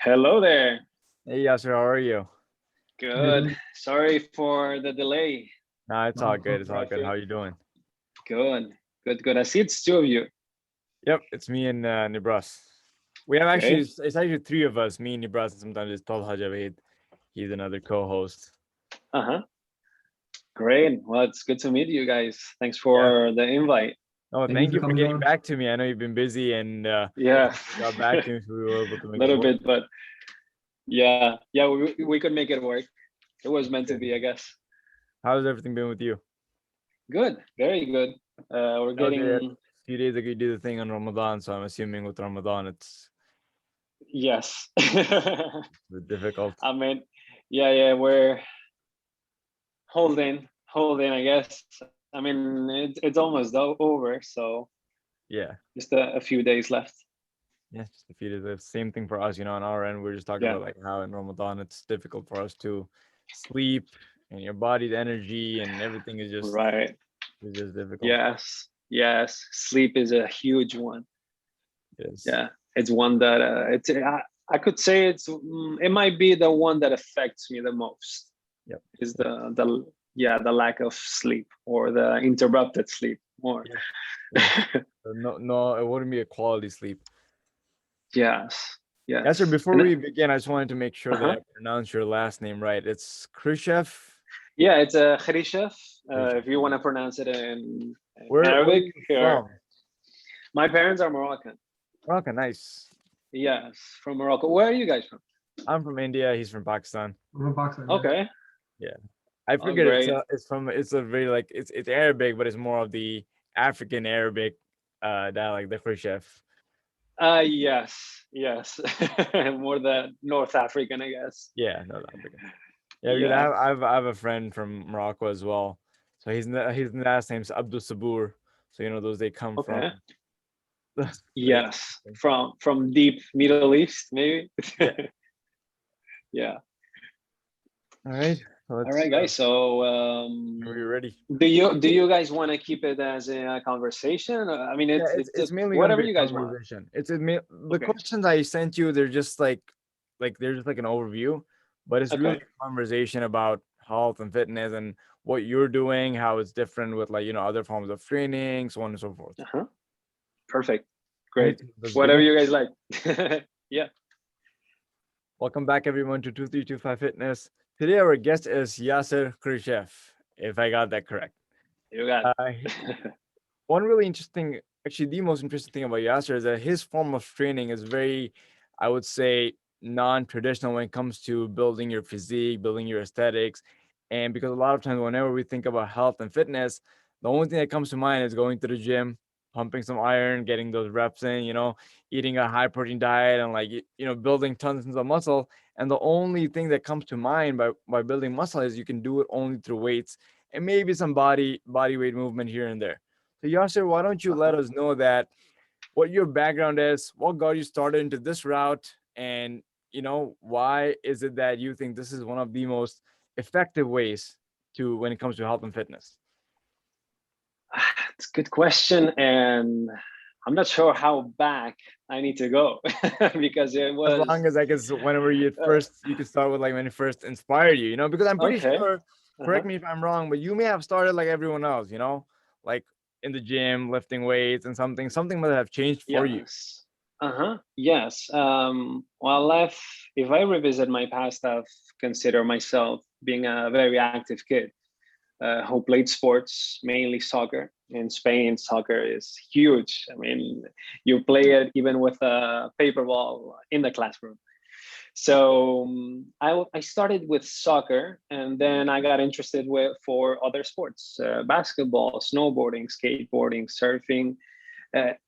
Hello there. Hey Yassir, how are you? Good. Sorry for the delay. Nah, it's all good. It's all good. Traffic. How you doing? Good. Good. I see it's two of you. Yep, it's me and Nibras. We have actually Okay. it's actually three of us, me and Nibras, and sometimes it's Talha Javed. He's another co-host. Uh-huh. Great. Well, it's good to meet you guys. Thanks Yeah. for the invite. Oh, Thank you thank for you for coming getting on. back to me. I know you've been busy and Yeah. you got back to me, so we were able to A make it little work. bit, but yeah. We could make it work. It was meant to be, I guess. How's everything been with you? Good. Very good. We're I know that a getting few days ago you did the thing on Ramadan, so I'm assuming with Ramadan it's yes. a bit difficult. I mean, yeah, we're holding, I guess. I mean, it's almost over, so Yeah. just a few days left. Yeah, just a few days. The same thing for us, on our end. We're just talking Yeah, about like how in Ramadan it's difficult for us to sleep and your body's energy and everything right. is just difficult. Yes. Sleep is a huge one. Yes. Yeah, it's one that I could say it might be the one that affects me the most. Yep. Is the lack of sleep or the interrupted sleep more. Yeah. No, it wouldn't be a quality sleep. Yes. Yeah, sir. Before And we begin, I just wanted to make sure that uh-huh. I pronounce your last name right. It's Khrichef. Yeah, it's a Khrichef. Khrichef. If you want to pronounce it in Where are Arabic. you Or from? my parents are Moroccan. Morocco, nice. Yes, from Morocco. Where are you guys from? I'm from India. He's from Pakistan. I'm from Pakistan. Okay. Yeah. I Oh, figured great. it's a very like it's Arabic, but it's more of the African Arabic dialect, the Khrushchev. Yes. More the North African, I guess. Yeah, no, African. Yeah, because Yeah. I have a friend from Morocco as well. So his last name's Abdul Sabur. So those they come from. Okay. they- Yes. From deep Middle East, maybe. yeah. Yeah. All right. All right, guys. So Are you ready? do you guys want to keep it as a conversation? I mean, Yeah, it's it's just mainly gonna whatever be a you guys want. conversation. The Okay. questions I sent you, they're just like they're just like an overview, but it's really Okay. a conversation about health and fitness and what you're doing, how it's different with like other forms of training, so on and so forth. Uh-huh. Perfect. Right, Great. let's Whatever begin. you guys like. Yeah. Welcome back, everyone, to 2325 Fitness. Today, our guest is Yassir Khrichef, if I got that correct. You got Uh, One really interesting, actually, the most interesting thing about Yassir is that his form of training is very, I would say, non-traditional when it comes to building your physique, building your aesthetics. And because a lot of times, whenever we think about health and fitness, the only thing that comes to mind is going to the gym, pumping some iron, getting those reps in, eating a high protein diet and like, building tons of muscle. And the only thing that comes to mind by building muscle is you can do it only through weights and maybe some body weight movement here and there. So Yasser, why don't you let us know that what your background is, what got you started into this route, and why is it that you think this is one of the most effective ways to when it comes to health and fitness? It's a good question, and I'm not sure how back I need to go because it As was long as I guess whenever you can start with like when it first inspired you, because I'm pretty okay. sure, Uh-huh. correct me if I'm wrong, but you may have started like everyone else, like in the gym, lifting weights and something might have changed for you. Yes. Uh-huh. Yes. Well, if I revisit my past, I've considered myself being a very active kid who played sports, mainly soccer. In Spain, soccer is huge. I mean, you play it even with a paper ball in the classroom. So I started with soccer, and then I got interested for other sports, basketball, snowboarding, skateboarding, surfing,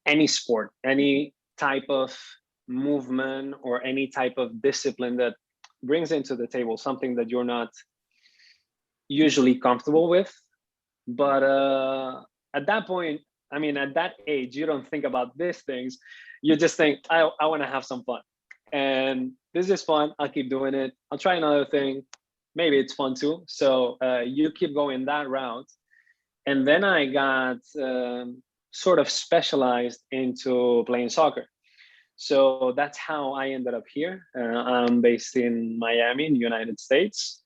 any sport, any type of movement or any type of discipline that brings into the table something that you're not usually comfortable with. But at that point, I mean, at that age, you don't think about these things. You just think, I want to have some fun. And this is fun. I'll keep doing it. I'll try another thing. Maybe it's fun too. So you keep going that route. And then I got sort of specialized into playing soccer. So that's how I ended up here. I'm based in Miami, in the United States,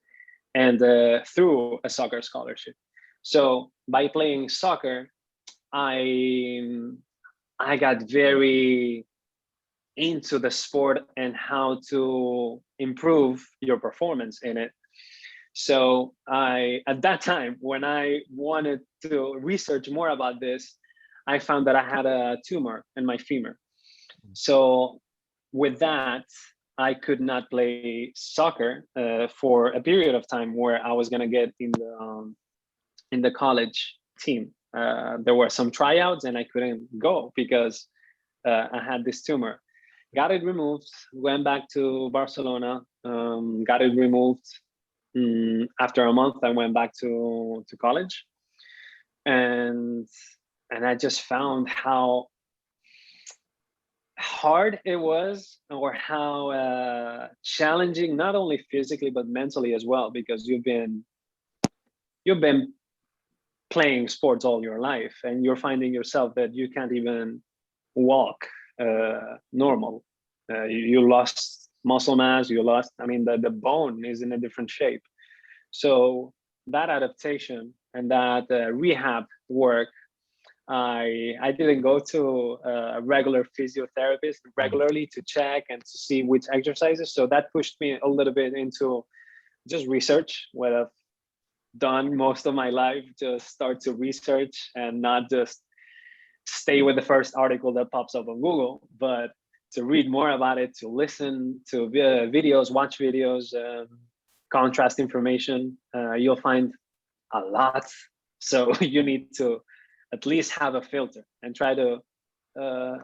and through a soccer scholarship. So by playing soccer, I I got very into the sport and how to improve your performance in it. So I, at that time, when I wanted to research more about this, I found that I had a tumor in my femur. So with that, I could not play soccer for a period of time where I was gonna get in the college team. There were some tryouts and I couldn't go because I had this tumor. Got it removed, went back to Barcelona, got it removed. After a month, I went back to college, and I just found how hard it was, or how challenging, not only physically but mentally as well, because you've been playing sports all your life, and you're finding yourself that you can't even walk normal. You lost muscle mass, you lost, I mean, the bone is in a different shape. So that adaptation and that rehab work, I didn't go to a regular physiotherapist regularly to check and to see which exercises. So that pushed me a little bit into just research, what I've done most of my life, just start to research and not just stay with the first article that pops up on Google, but to read more about it, to listen to videos, watch videos, contrast information. You'll find a lot. So you need to at least have a filter and try to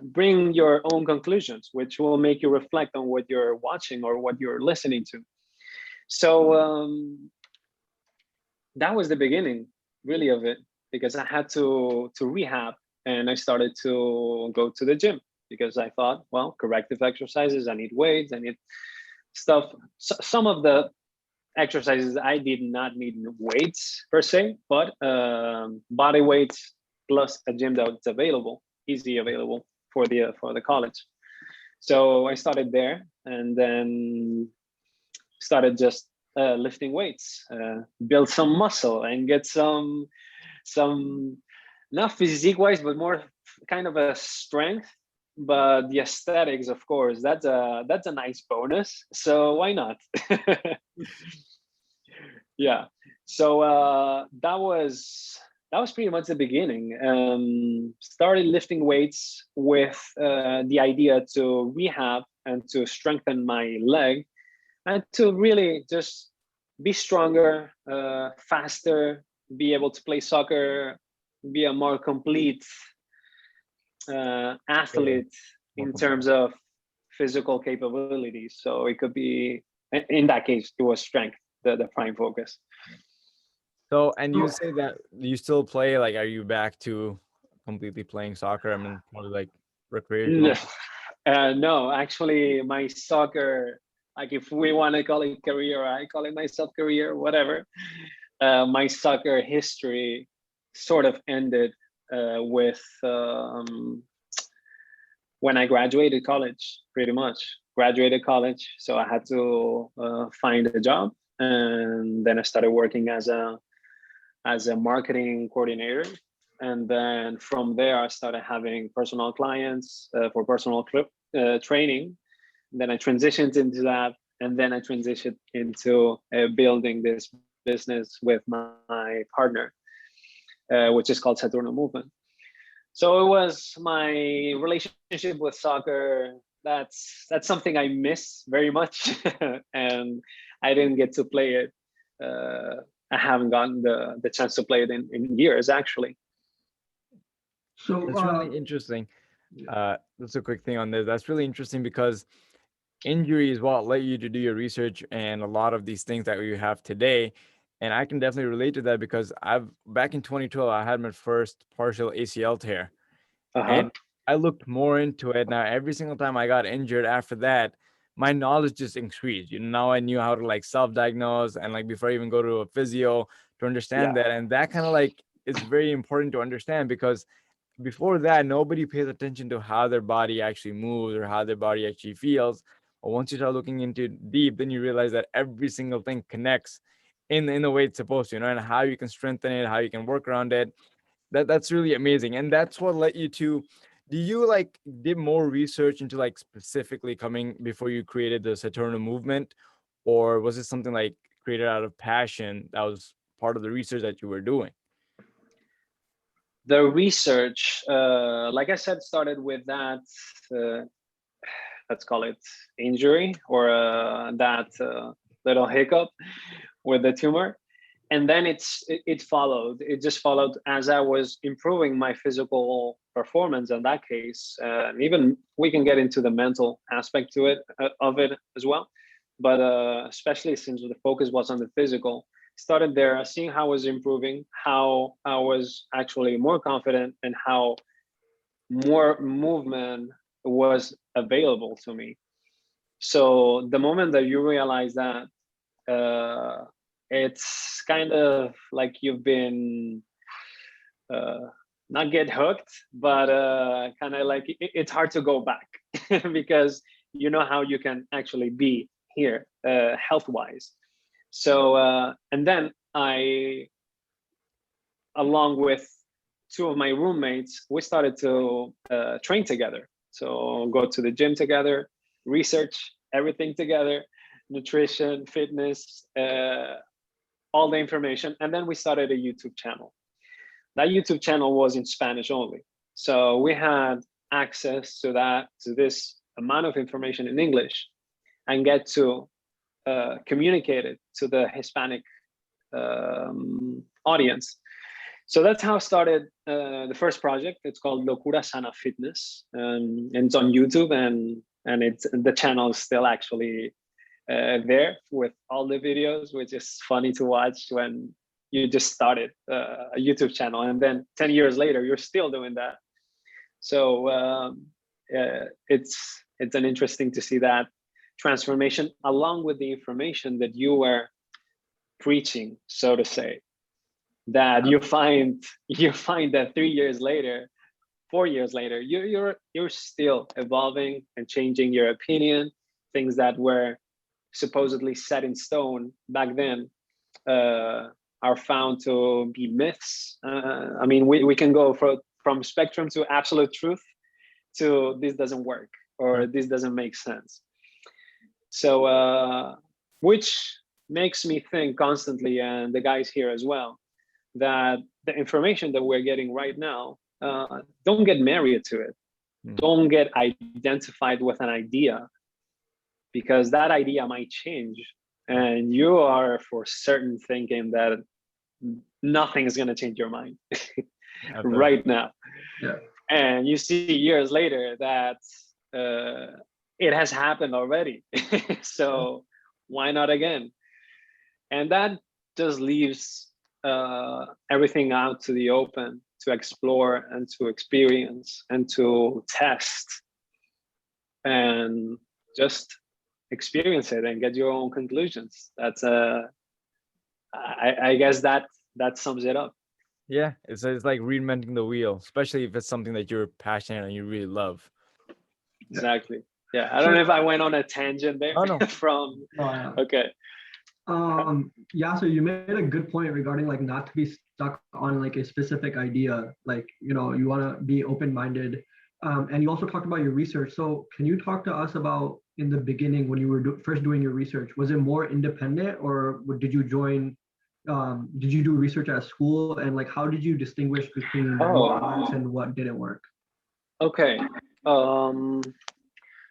bring your own conclusions, which will make you reflect on what you're watching or what you're listening to. So that was the beginning, really, of it, because I had to rehab, and I started to go to the gym because I thought, well, corrective exercises, I need weights, I need stuff. So some of the exercises I did not need weights per se, but body weights plus a gym that's available, easy available for the college. So I started there, and then started just lifting weights, build some muscle, and get some not physique wise, but more kind of a strength. But the aesthetics, of course, that's a nice bonus. So why not? Yeah. So that was pretty much the beginning. Started lifting weights with the idea to rehab and to strengthen my leg, and to really just be stronger, faster, be able to play soccer, be a more complete athlete in terms of physical capabilities. So it could be, in that case, it was strength, the prime focus. So, and you say that you still play, like, are you back to completely playing soccer? I mean, probably like recreational. No, actually, my soccer, like if we want to call it career, or I call it myself career, whatever. My soccer history sort of ended with when I graduated college, pretty much. Graduated college, so I had to find a job, and then I started working as a marketing coordinator. And then from there, I started having personal clients for personal training. Then I transitioned into that, and then I transitioned into building this business with my partner, which is called Saturno Movement. So it was my relationship with soccer. That's something I miss very much, and I didn't get to play it. I haven't gotten the chance to play it in years, actually. So it's really interesting. Just a quick thing on this. That's really interesting because injury is what led you to do your research and a lot of these things that you have today. And I can definitely relate to that because back in 2012, I had my first partial ACL tear. And I looked more into it. Now, every single time I got injured after that, my knowledge just increased. Now I knew how to like self-diagnose, and like before I even go to a physio to understand that. And that kind of like is very important to understand, because before that, nobody pays attention to how their body actually moves or how their body actually feels. But once you start looking into deep, then you realize that every single thing connects in the way it's supposed to, and how you can strengthen it, how you can work around it. That's really amazing. And that's what led you to, do you like did more research into like specifically coming before you created the Saturno movement, or was it something like created out of passion that was part of the research that you were doing? The research, like I said, started with that, uh, let's call it injury, or that little hiccup with the tumor. And then it followed. It just followed as I was improving my physical performance in that case. Even we can get into the mental aspect to it of it as well. But especially since the focus was on the physical, started there, seeing how I was improving, how I was actually more confident, and how more movement was available to me. So the moment that you realize that, it's kind of like you've been uh, not get hooked, but kind of like it's hard to go back because you know how you can actually be here health wise. So and then I, along with two of my roommates, we started to train together. So go to the gym together, research everything together, nutrition, fitness, all the information. And then we started a YouTube channel. That YouTube channel was in Spanish only. So we had access to that, to this amount of information in English, and get to communicate it to the Hispanic audience. So that's how I started the first project. It's called Locura Sana Fitness, and it's on YouTube, and it's, the channel is still actually there with all the videos, which is funny to watch when you just started a YouTube channel, and then 10 years later you're still doing that. So it's an interesting to see that transformation along with the information that you were preaching, so to say, that you find that 3 years later, 4 years later, you're still evolving and changing your opinion. Things that were supposedly set in stone back then are found to be myths. I mean, we can go from spectrum to absolute truth to this doesn't work or this doesn't make sense. So which makes me think constantly, and the guys here as well, that the information that we're getting right now, don't get married to it. Don't get identified with an idea, because that idea might change, and you are for certain thinking that nothing is going to change your mind right now. Yeah. And you see years later that it has happened already. So why not again? And that just leaves everything out to the open, to explore and to experience and to test and just experience it and get your own conclusions. That's I guess that sums it up. Yeah, it's like reinventing the wheel, especially if it's something that you're passionate and you really love. Exactly. Yeah, I don't know if I went on a tangent there. Oh, no. From okay. Yassir, you made a good point regarding like not to be stuck on like a specific idea. Like, you know, you want to be open-minded. And you also talked about your research. So can you talk to us about in the beginning when you were first doing your research, was it more independent, or did you join, did you do research at school, and like how did you distinguish between what works and what didn't work? Okay.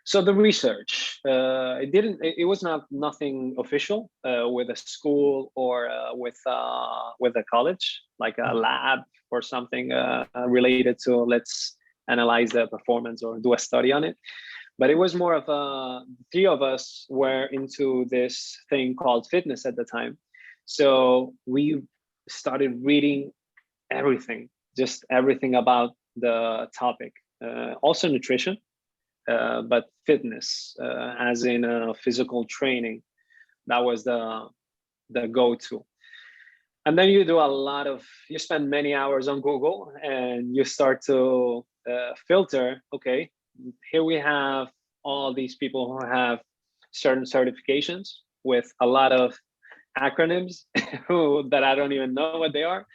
So the research, it was nothing official with a school or with a college, like a lab or something related to let's analyze the performance or do a study on it. But it was more of three of us were into this thing called fitness at the time. So we started reading everything, just everything about the topic, also nutrition. But fitness, as in physical training, that was the go-to. And then you spend many hours on Google, and you start to filter. Okay, here we have all these people who have certain certifications with a lot of acronyms that I don't even know what they are.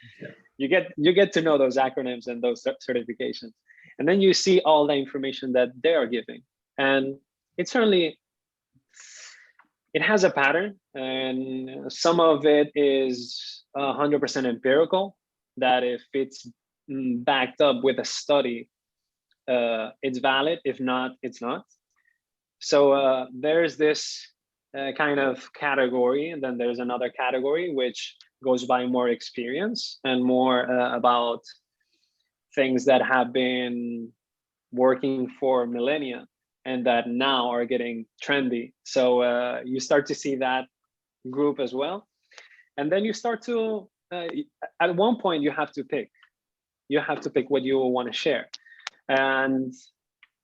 You get to know those acronyms and those certifications, and then you see all the information that they are giving, and it has a pattern, and some of it is 100% empirical, that if it's backed up with a study, it's valid. If not, it's not. So there's this kind of category, and then there's another category which goes by more experience and more about things that have been working for millennia and that now are getting trendy. So you start to see that group as well. And then you start to, at one point, you have to pick what you want to share. And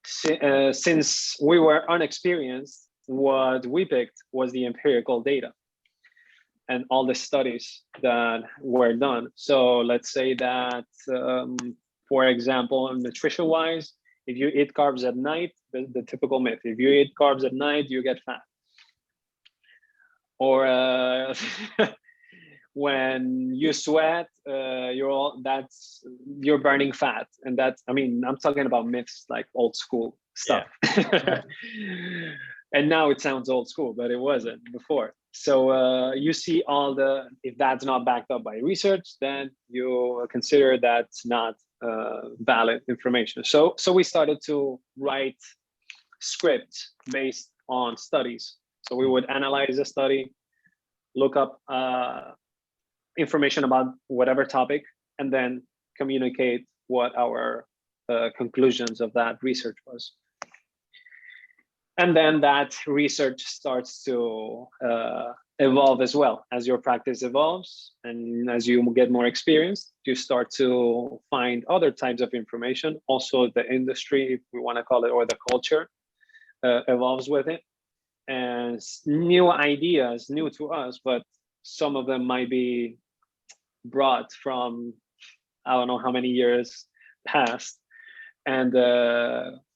since we were unexperienced, what we picked was the empirical data and all the studies that were done. So let's say that, for example, nutrition-wise, if you eat carbs at night, the typical myth, if you eat carbs at night, you get fat. Or when you sweat, you're burning fat. And that's, I mean, I'm talking about myths, like old school stuff. Yeah. And now it sounds old school, but it wasn't before. So you see if that's not backed up by research, then you consider that's not valid information. So we started to write scripts based on studies. So we would analyze a study, look up information about whatever topic, and then communicate what our conclusions of that research was. And then that research starts to evolve as well. As your practice evolves and as you get more experience, you start to find other types of information. Also, the industry, if we want to call it, or the culture, evolves with it. And new ideas, new to us, but some of them might be brought from, I don't know how many years past. And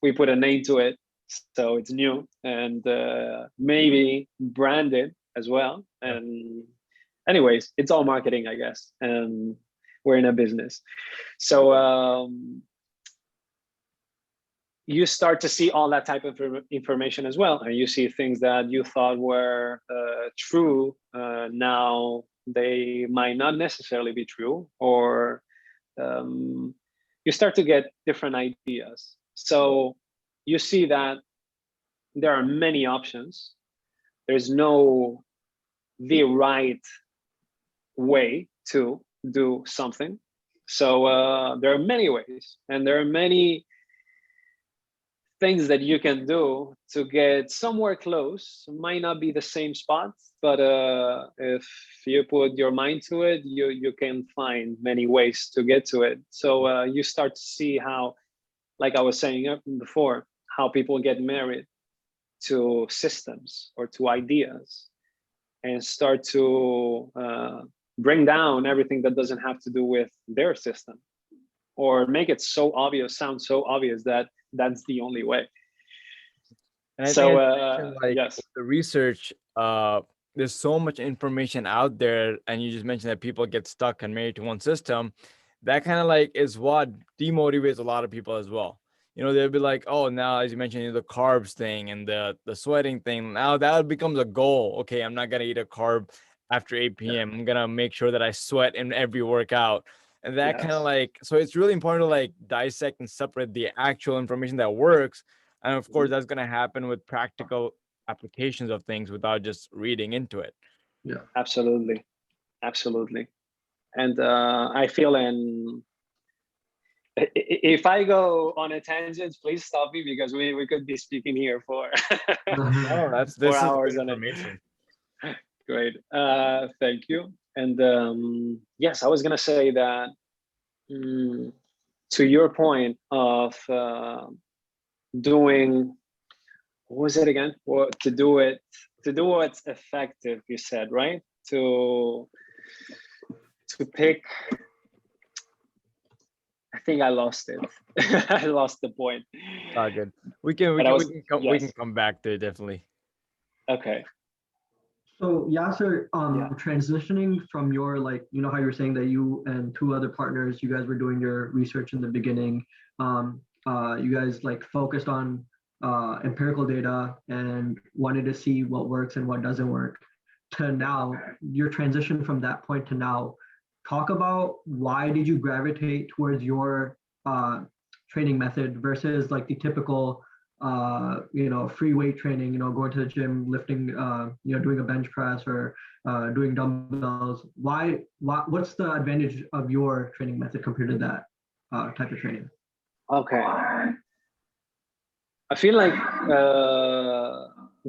we put a name to it. So it's new and maybe branded as well. And anyways, it's all marketing, I guess. And we're in a business. So you start to see all that type of information as well. And you see things that you thought were true. Now they might not necessarily be true, or you start to get different ideas. So you see that there are many options. There's no the right way to do something. So there are many ways, and there are many things that you can do to get somewhere close. It might not be the same spot, but if you put your mind to it, you can find many ways to get to it. So you start to see how, like I was saying before, how people get married to systems or to ideas, and start to bring down everything that doesn't have to do with their system, or make it so obvious, sound so obvious that that's the only way. And I so think yes, the research, there's so much information out there, and you just mentioned that people get stuck and married to one system. That kind of like is what demotivates a lot of people as well. You know, they'll be like, oh, now, as you mentioned, the carbs thing and the sweating thing, now that becomes a goal. Okay, I'm not gonna eat a carb after 8 p.m. I'm gonna make sure that I sweat in every workout. And that kind of like, so it's really important to like dissect and separate the actual information that works. And of course, that's gonna happen with practical applications of things without just reading into it. Yeah, absolutely. And I feel if I go on a tangent, please stop me, because we could be speaking here for No, this 4 is hours good on information. it. Great. Thank you. And yes, I was gonna say that to your point of doing, what was it again? To do what's effective, you said, right? To To pick, I think I lost it. I lost the point. Good. We can come back to it, definitely. Okay. So Yassir, transitioning from your, like, you know how you were saying that you and two other partners, you guys were doing your research in the beginning. You guys like focused on empirical data and wanted to see what works and what doesn't work. To now, your transition from that point to now, talk about why did you gravitate towards your training method versus like the typical free weight training, going to the gym, lifting, doing a bench press or doing dumbbells. What's the advantage of your training method compared to that type of training? Okay. I feel like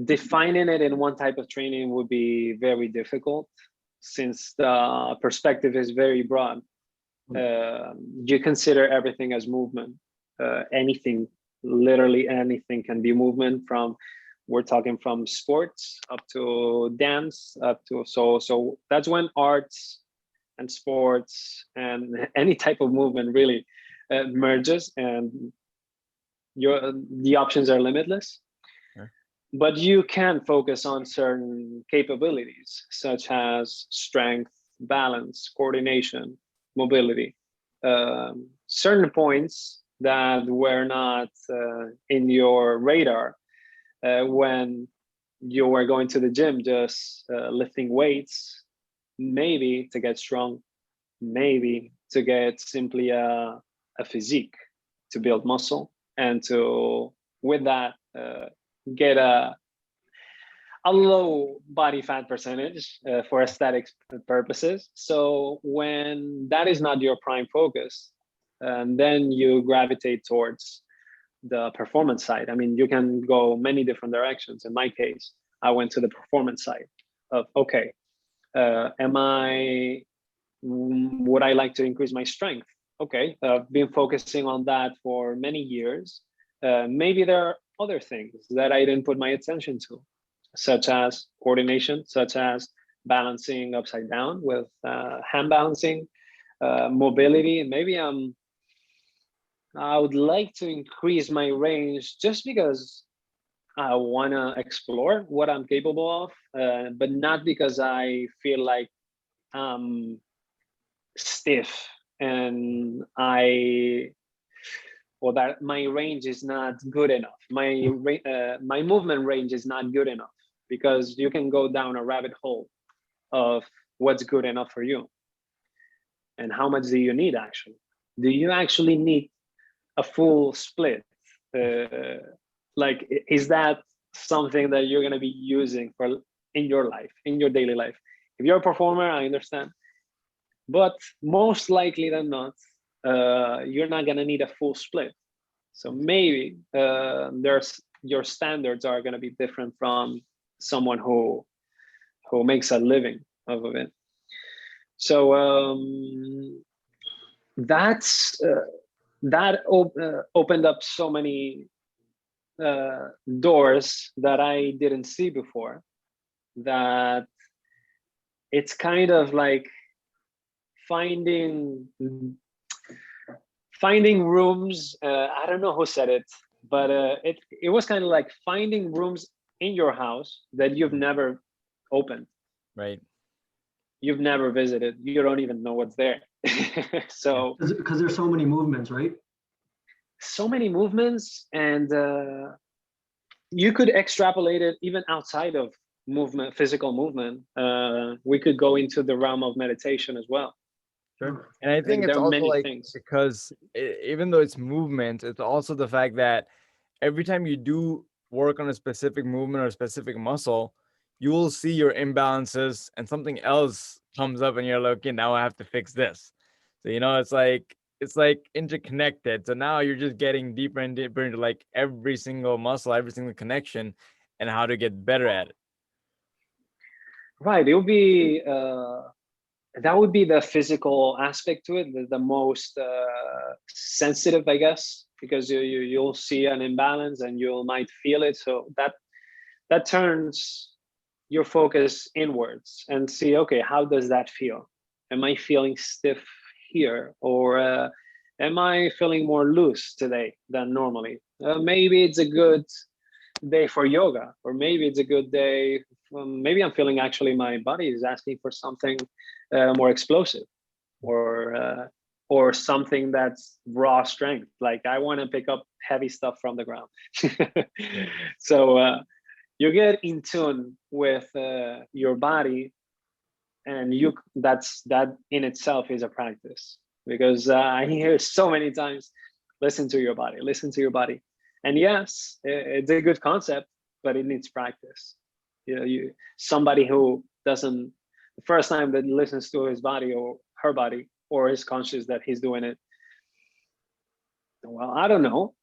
defining it in one type of training would be very difficult since the perspective is very broad. You consider everything as movement. Anything, literally anything can be movement. We're talking from sports up to dance, up to so that's when arts and sports and any type of movement really merges, and the options are limitless. Sure. But you can focus on certain capabilities such as strength, balance, coordination, mobility, certain points that were not in your radar when you were going to the gym, just lifting weights, maybe to get strong, maybe to get simply a physique, to build muscle, and to, with that, get a low body fat percentage for aesthetics purposes. So when that is not your prime focus, then you gravitate towards the performance side. I mean, you can go many different directions. In my case, I went to the performance side of, okay, would I like to increase my strength? Okay, I've been focusing on that for many years. Maybe there are other things that I didn't put my attention to, such as coordination, such as balancing upside down with hand balancing, mobility. Maybe I would like to increase my range just because I want to explore what I'm capable of, but not because I feel like I'm stiff and that my range is not good enough. My movement range is not good enough, because you can go down a rabbit hole of what's good enough for you and how much do you need actually. Do you actually need a full split? Like, is that something that you're going to be using in your life, in your daily life? If you're a performer, I understand, but most likely than not, you're not going to need a full split. So maybe your standards are going to be different from someone who makes a living of it. So that opened up so many doors that I didn't see before, that it's kind of like finding rooms. I don't know who said it, but it was kind of like finding rooms in your house that you've never opened. Right. You've never visited. You don't even know what's there. So because there's so many movements, right? So many movements, and you could extrapolate it even outside of movement, physical movement. We could go into the realm of meditation as well. Sure. And I think it's also like things. Because even though it's movement, it's also the fact that every time you do work on a specific movement or a specific muscle, you will see your imbalances and something else comes up and you're like, okay, now I have to fix this. So, it's like interconnected. So now you're just getting deeper and deeper into like every single muscle, every single connection, and how to get better at it. Right. It would be that would be the physical aspect to it, the most sensitive, I guess, because you'll see an imbalance and you might feel it. So that turns your focus inwards and see, okay, how does that feel? Am I feeling stiff here? Or am I feeling more loose today than normally? Maybe it's a good day for yoga, or maybe it's a good day. Maybe I'm feeling actually my body is asking for something more explosive, or something that's raw strength. Like I want to pick up heavy stuff from the ground. So you get in tune with your body, and that in itself is a practice, because I hear so many times, listen to your body, listen to your body. And yes, it's a good concept, but it needs practice. Somebody who doesn't, the first time that listens to his body or her body, or is conscious that he's doing it, well, I don't know.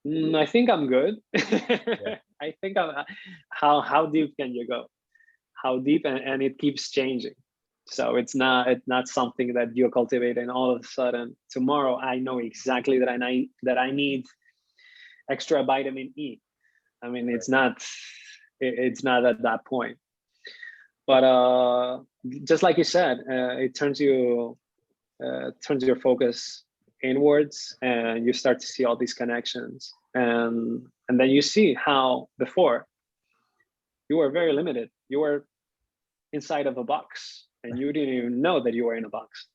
I think I'm good. Yeah. I think how deep can you go? How deep, and it keeps changing. So it's not something that you cultivate and all of a sudden tomorrow I know exactly that I need extra vitamin E. I mean, it's not at that point. But just like you said, it turns your focus inwards, and you start to see all these connections, and then you see how before you were very limited. You were inside of a box, and you didn't even know that you were in a box.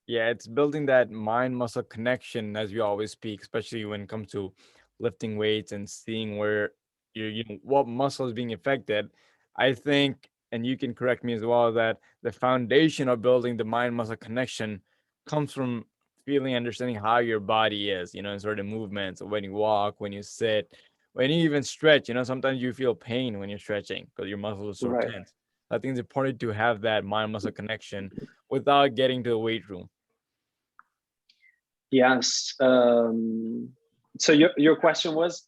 Yeah, it's building that mind muscle connection, as we always speak, especially when it comes to lifting weights and seeing where what muscle is being affected. I think, and you can correct me as well, that the foundation of building the mind muscle connection comes from feeling, understanding how your body is, in certain movements, when you walk, when you sit, when you even stretch. Sometimes you feel pain when you're stretching because your muscles are so Right. tense. I think it's important to have that mind muscle connection without getting to the weight room. Yes. So your question was,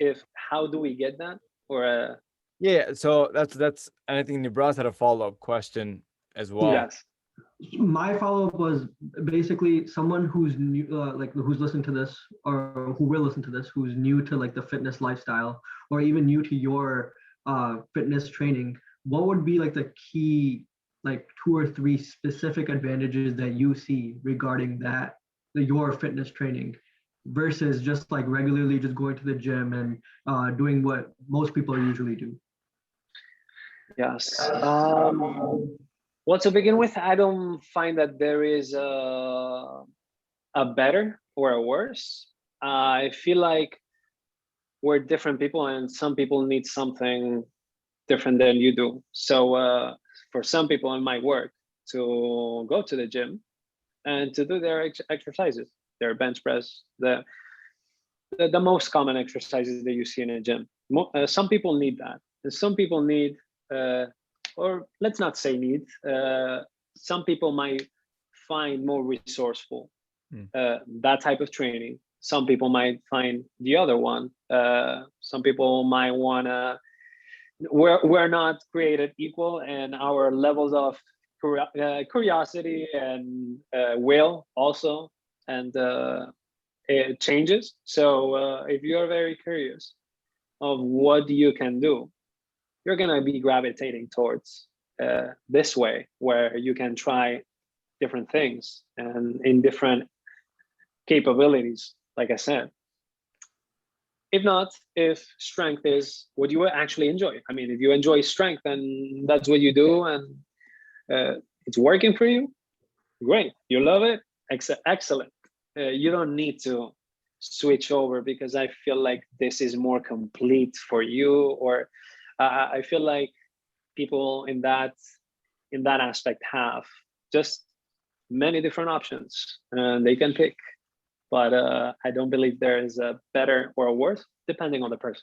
how do we get that, or Yeah, so that's and I think Nibras had a follow-up question as well. yes. My follow-up was basically someone who's new, like who's listening to this, or who will listen to this, who's new to like the fitness lifestyle, or even new to your fitness training. What would be like the key, like 2 or 3 specific advantages that you see regarding that, your fitness training, versus just like regularly just going to the gym and doing what most people usually do? Yes. Well, to begin with, I don't find that there is a better or a worse. I feel like we're different people, and some people need something different than you do. So for some people, it might work to go to the gym and to do their exercises, their bench press, the most common exercises that you see in a gym. Some people need that. And some people need, or let's not say need, some people might find more resourceful that type of training. Some people might find the other one. Some people might want to, we're not created equal, and our levels of curiosity and will also, and it changes. So if you're very curious of what you can do, you're going to be gravitating towards this way, where you can try different things and in different capabilities, like I said. If not, if strength is what you actually enjoy. I mean, if you enjoy strength and that's what you do, and it's working for you, great. You love it, excellent. You don't need to switch over because I feel like this is more complete for you, or I feel like people in that aspect have just many different options and they can pick. But I don't believe there is a better or a worse, depending on the person.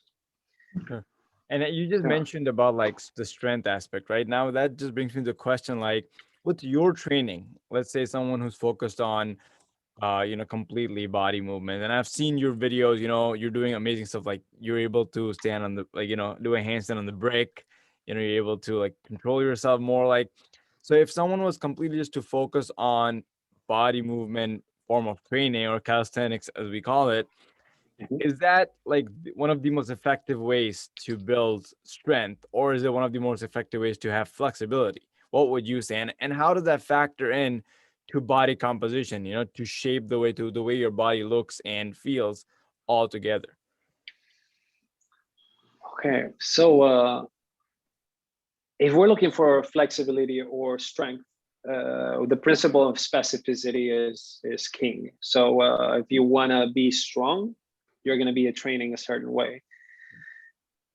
Sure. And you just mentioned about like the strength aspect, right? Now that just brings me to the question, like, with your training, let's say someone who's focused on, completely body movement. And I've seen your videos, you're doing amazing stuff. Like you're able to stand on the, like, do a handstand on the brick, you're able to like control yourself more. Like, so if someone was completely just to focus on body movement form of training, or calisthenics as we call it, is that like one of the most effective ways to build strength, or is it one of the most effective ways to have flexibility? what would you say? And how does that factor in to body composition, to shape the way your body looks and feels altogether? Okay, so if we're looking for flexibility or strength, the principle of specificity is king. So if you want to be strong, you're going to be training a certain way.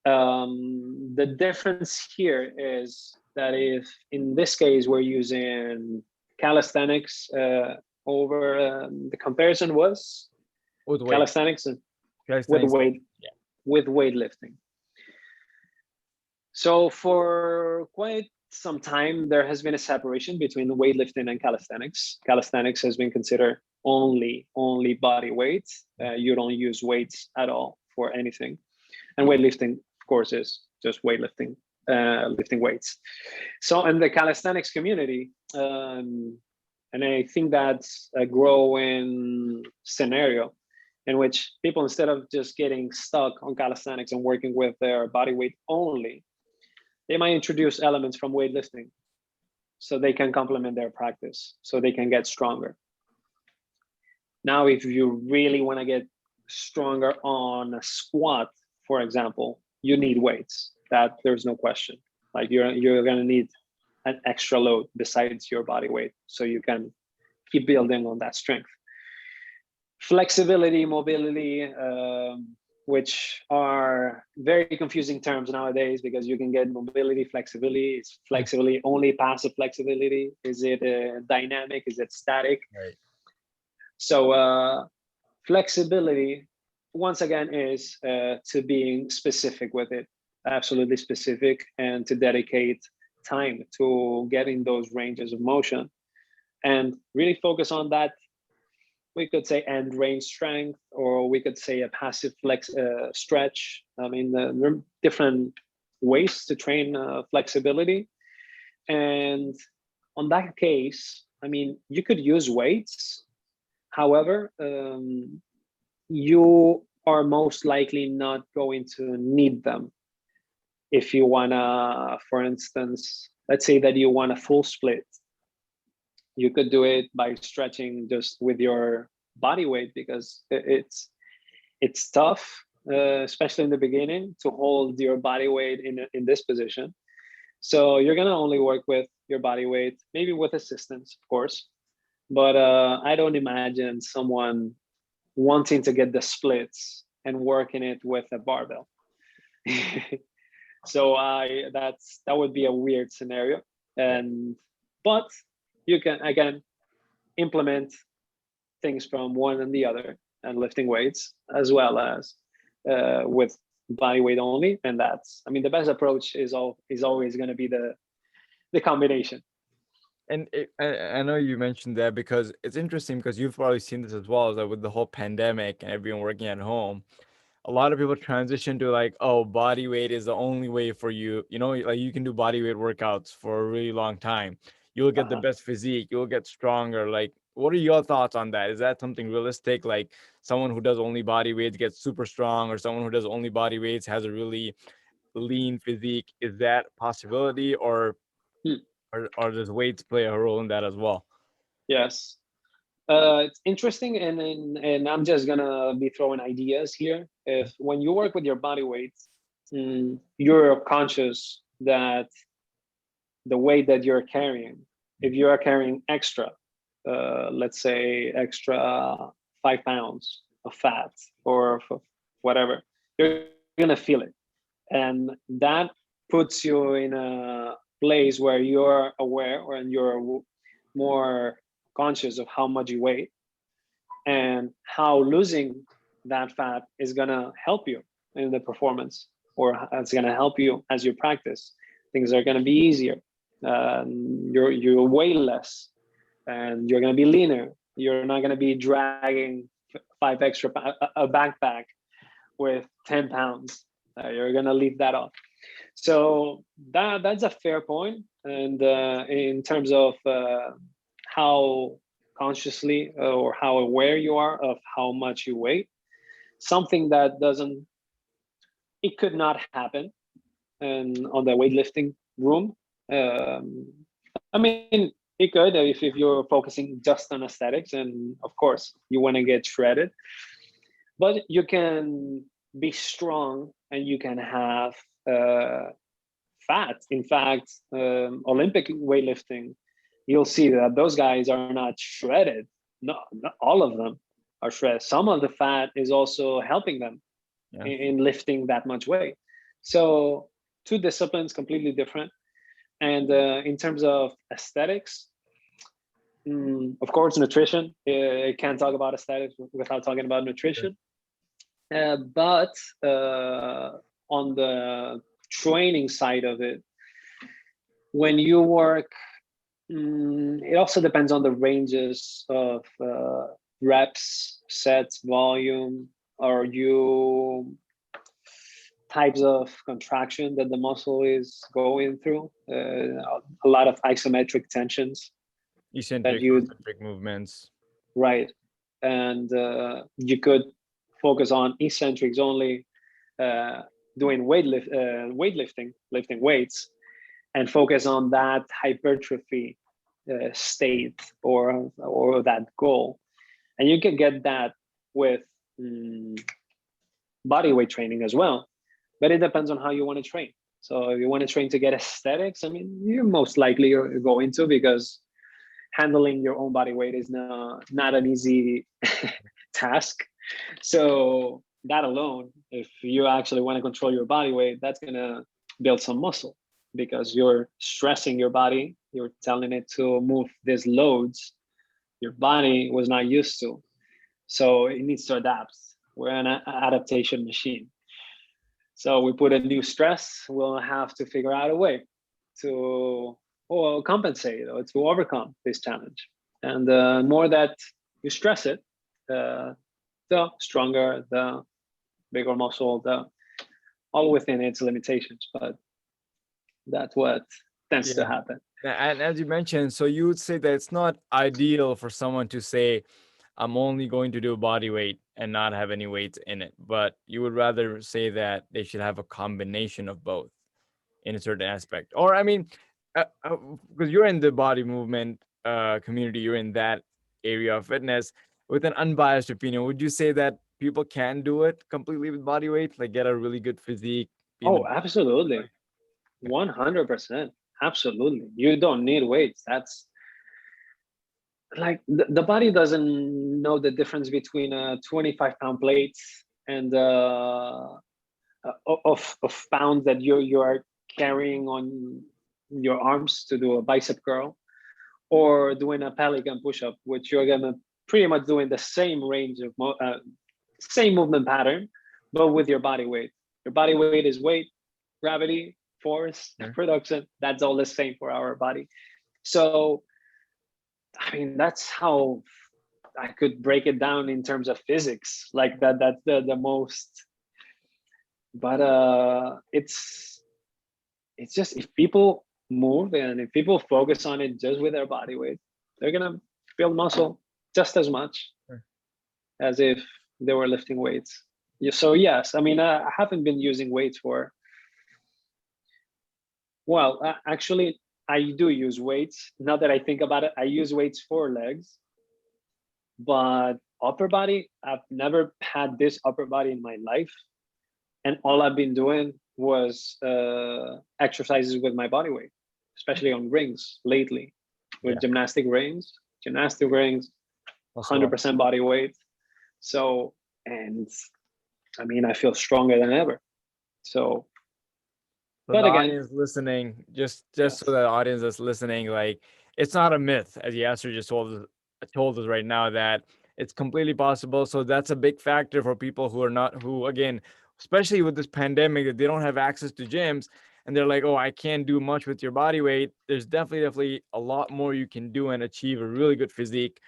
The difference here is that if in this case we're using calisthenics over the comparison was With weight. calisthenics and with Calisthenics. weight, Yeah. with weightlifting. So for quite some time, there has been a separation between weightlifting and calisthenics. Calisthenics has been considered only body weight. You don't use weights at all for anything. And weightlifting, of course, is just weightlifting, lifting weights. So in the calisthenics community, and I think that's a growing scenario in which people, instead of just getting stuck on calisthenics and working with their body weight only, they might introduce elements from weightlifting so they can complement their practice, so they can get stronger. Now, if you really want to get stronger on a squat, for example, you need weights. That there's no question. Like you're going to need an extra load besides your body weight, so you can keep building on that strength. Flexibility, mobility, which are very confusing terms nowadays, because you can get mobility, flexibility. Is flexibility only passive flexibility? Is it dynamic? Is it static? Right. So flexibility, once again, is to being specific with it, absolutely specific, and to dedicate time to getting those ranges of motion and really focus on that. We could say end range strength, or we could say a passive flex stretch. I mean, there are different ways to train flexibility. And on that case, I mean, you could use weights. However, you are most likely not going to need them. If you wanna, for instance, let's say that you want a full split, you could do it by stretching just with your body weight, because it's tough, especially in the beginning, to hold your body weight in this position. So you're gonna only work with your body weight, maybe with assistance, of course. But I don't imagine someone wanting to get the splits and working it with a barbell. So that would be a weird scenario. But you can again implement things from one and the other, and lifting weights as well as with body weight only. And that's, I mean, the best approach is always going to be the combination. And I know you mentioned that because it's interesting, because you've probably seen this as well, is that with the whole pandemic and everyone working at home, a lot of people transition to like, oh, body weight is the only way for you. Like you can do body weight workouts for a really long time. You'll get the best physique. You'll get stronger. Like, what are your thoughts on that? Is that something realistic? Like someone who does only body weights gets super strong, or someone who does only body weights has a really lean physique? Is that a possibility, or does weights play a role in that as well? Yes. It's interesting, and I'm just gonna be throwing ideas here. If when you work with your body weight, you're conscious that the weight that you're carrying, if you are carrying extra, let's say extra 5 pounds of fat or whatever, you're gonna feel it, and that puts you in a place where you're aware, and you're more conscious of how much you weigh and how losing that fat is gonna help you in the performance, or it's gonna help you as you practice. Things are gonna be easier. You weigh less, and you're gonna be leaner. You're not gonna be dragging 5 extra a backpack with 10 pounds. You're gonna leave that off. So that's a fair point. And in terms of how consciously or how aware you are of how much you weigh, something that could not happen on the weightlifting room. I mean, it could if you're focusing just on aesthetics, and of course you want to get shredded, but you can be strong and you can have fat. In fact, Olympic weightlifting, you'll see that those guys are not shredded. Not all of them are shredded. Some of the fat is also helping them in lifting that much weight. So two disciplines completely different. And in terms of aesthetics, of course, nutrition. I can't talk about aesthetics without talking about nutrition. But on the training side of it, when you work, it also depends on the ranges of reps, sets, volume, or you types of contraction that the muscle is going through. A lot of isometric tensions. Eccentric, concentric movements. Right. And you could focus on eccentrics only, doing weightlifting, lifting weights, and focus on that hypertrophy state or that goal. And you can get that with body weight training as well. But it depends on how you want to train. So if you want to train to get aesthetics, I mean, you're most likely going to, because handling your own body weight is not an easy task. So that alone, if you actually want to control your body weight, that's going to build some muscle, because you're stressing your body. You're telling it to move these loads your body was not used to. So it needs to adapt. We're an adaptation machine. So we put a new stress, we'll have to figure out a way to compensate or to overcome this challenge. And the more that you stress it, the stronger, the bigger muscle, all within its limitations. But that's what tends to happen. And as you mentioned, so you would say that it's not ideal for someone to say, I'm only going to do body weight and not have any weights in it. But you would rather say that they should have a combination of both in a certain aspect. Or, I mean, because you're in the body movement community, you're in that area of fitness. With an unbiased opinion, would you say that people can do it completely with body weight, like get a really good physique? Oh, absolutely. 100%. Absolutely. You don't need weights. That's like the body doesn't know the difference between a 25-pound plate and of pounds that you are carrying on your arms to do a bicep curl, or doing a pelican push-up, which you're gonna pretty much doing the same range of same movement pattern, but with your body weight. Your body weight is weight, gravity, force, production. That's all the same for our body. So I mean, that's how I could break it down in terms of physics. Like that's the most. But it's just, if people move and if people focus on it just with their body weight, they're gonna build muscle just as much as if they were lifting weights. So yes, I mean, I haven't been using weights for. Well, actually, I do use weights. Now that I think about it, I use weights for legs, but upper body, I've never had this upper body in my life. And all I've been doing was exercises with my body weight, especially on rings lately, with gymnastic rings, 100% body weight. So, and I mean, I feel stronger than ever. So, but the audience listening, just so the audience that's listening, like, it's not a myth, as Yassir just told us right now, that it's completely possible. So that's a big factor for people who again, especially with this pandemic, that they don't have access to gyms and they're like, oh, I can't do much with your body weight. There's definitely a lot more you can do and achieve a really good physique.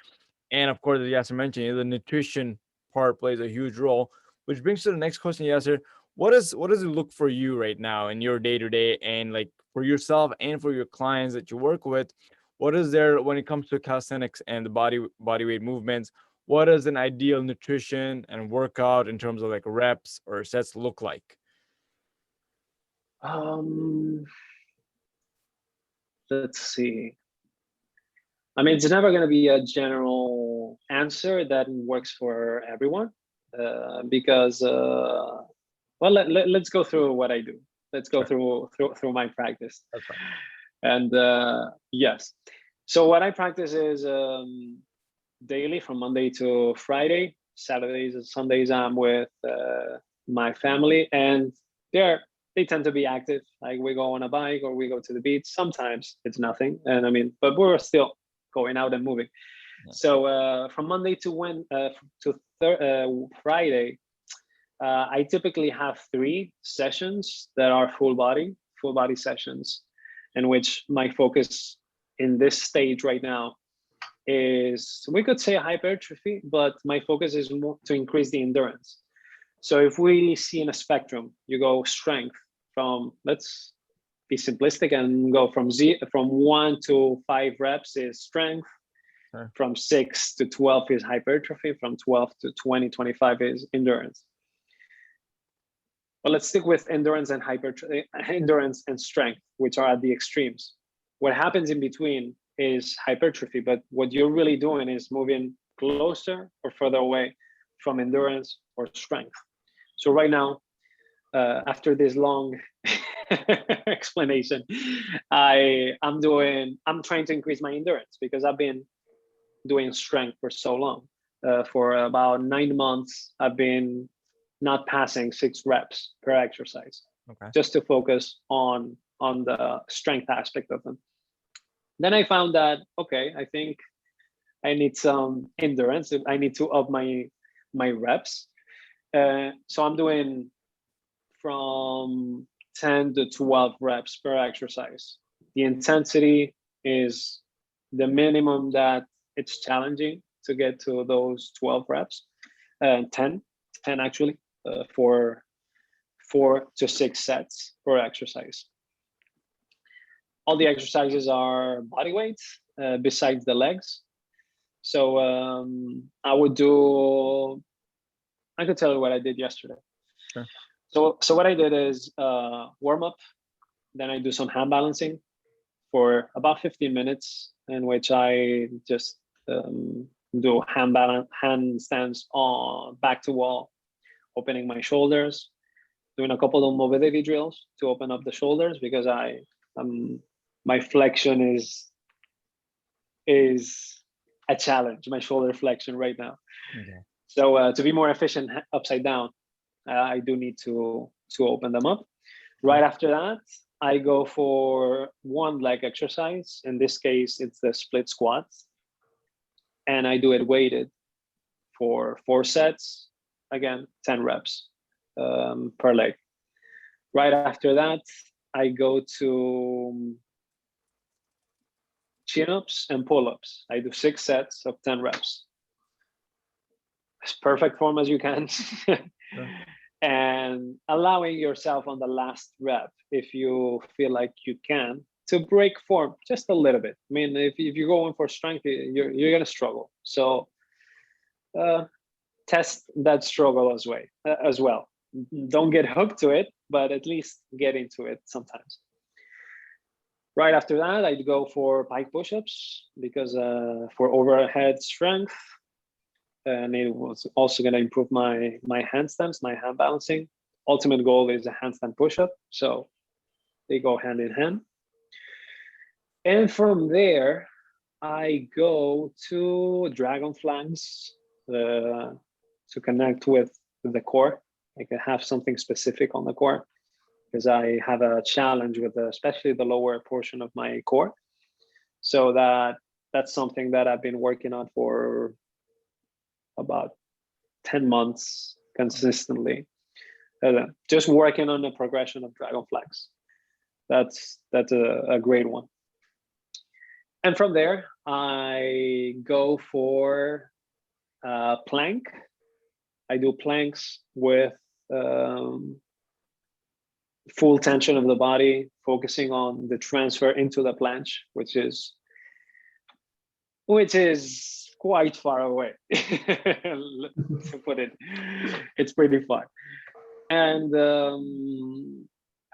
And of course, as Yassir mentioned, the nutrition part plays a huge role, which brings to the next question, Yassir. What does it look for you right now in your day-to-day, and like for yourself and for your clients that you work with? What is there when it comes to calisthenics and the body weight movements? What does an ideal nutrition and workout in terms of like reps or sets look like? Let's see. I mean, it's never going to be a general answer that works for everyone, because well, let's go through what I do. Let's go through my practice. That's fine. And yes, so what I practice is daily from Monday to Friday. Saturdays and Sundays I'm with my family, and they tend to be active. Like we go on a bike or we go to the beach. Sometimes it's nothing, and I mean, but we're still going out and moving. Yeah. So from Monday to Friday, I typically have 3 sessions that are full body sessions, in which my focus in this stage right now is, we could say, hypertrophy, but my focus is more to increase the endurance. So if we see in a spectrum, you go strength from, let's be simplistic and go from 1 to 5 reps is strength. Sure. From 6 to 12 is hypertrophy. From 12 to 20, 25 is endurance. But let's stick with endurance and endurance and strength, which are at the extremes. What happens in between is hypertrophy, but what you're really doing is moving closer or further away from endurance or strength. So right now, after this long explanation, I'm trying to increase my endurance, because I've been doing strength for so long. For about 9 months, I've been not passing 6 reps per exercise, just to focus on the strength aspect of them. Then I found that, okay, I think I need some endurance. I need to up my reps. So I'm doing from 10 to 12 reps per exercise. The intensity is the minimum that it's challenging to get to those 12 reps, 10 actually, for 4 to 6 sets per exercise. All the exercises are body weight, besides the legs. So I could tell you what I did yesterday. Sure. So what I did is warm up, then I do some hand balancing for about 15 minutes, in which I just do handstands on back to wall, opening my shoulders, doing a couple of mobility drills to open up the shoulders, because my flexion is a challenge, my shoulder flexion right now. Okay. So to be more efficient upside down, I do need to open them up. Right after that, I go for one leg exercise. In this case, it's the split squats. And I do it weighted for 4 sets. Again, 10 reps per leg. Right after that, I go to chin-ups and pull-ups. I do 6 sets of 10 reps. As perfect form as you can. Sure. And allowing yourself on the last rep, if you feel like you can, to break form just a little bit. I mean, if you're going for strength, you're gonna struggle. So test that struggle as well. Don't get hooked to it, but at least get into it sometimes. Right after that, I'd go for pike push-ups, because for overhead strength, and it was also going to improve my handstands, my hand balancing. Ultimate goal is a handstand push-up, so they go hand in hand. And from there, I go to dragon flanks to connect with the core. I can have something specific on the core, because I have a challenge with especially the lower portion of my core. So that's something that I've been working on for about 10 months consistently. Just working on the progression of dragon flanks. That's a great one. And from there, I go for plank. I do planks with full tension of the body, focusing on the transfer into the planche, which is quite far away. To put it, it's pretty far. And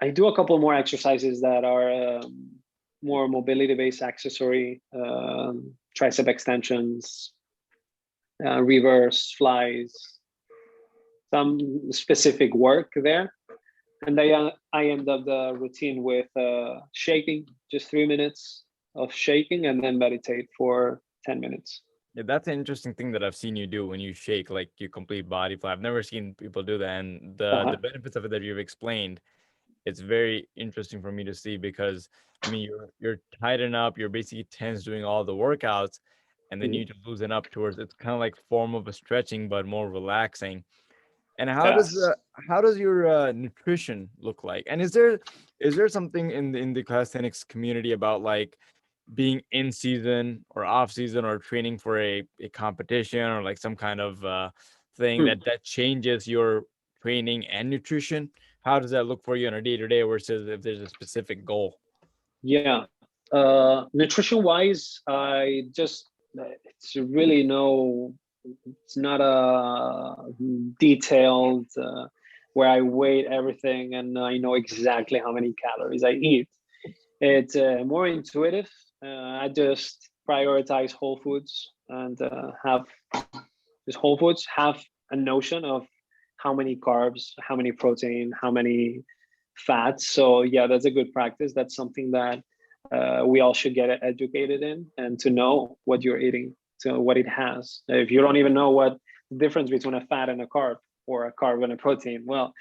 I do a couple more exercises that are more mobility-based accessory tricep extensions, reverse flies, some specific work there. And I end up the routine with shaking, just 3 minutes of shaking, and then meditate for 10 minutes. Yeah, that's an interesting thing that I've seen you do when you shake, like you complete body fly. I've never seen people do that, and the benefits of it that you've explained, it's very interesting for me to see, because I mean you're tighten up, you're basically tense doing all the workouts, and then you need to loosen up towards, it's kind of like form of a stretching but more relaxing. And Yes. how does your nutrition look like? And is there something in the calisthenics community about like being in season or off season or training for a competition or like some kind of thing that changes your training and nutrition? How does that look for you on a day-to-day versus if there's a specific goal? Yeah. Nutrition wise, it's really it's not a detailed where I weigh everything and I know exactly how many calories I eat. It's more intuitive. I just prioritize whole foods and have just whole foods, have a notion of how many carbs, how many protein, how many fats. So yeah, that's a good practice. That's something that we all should get educated in, and to know what you're eating, to what it has. If you don't even know what the difference between a fat and a carb, or a carb and a protein, well,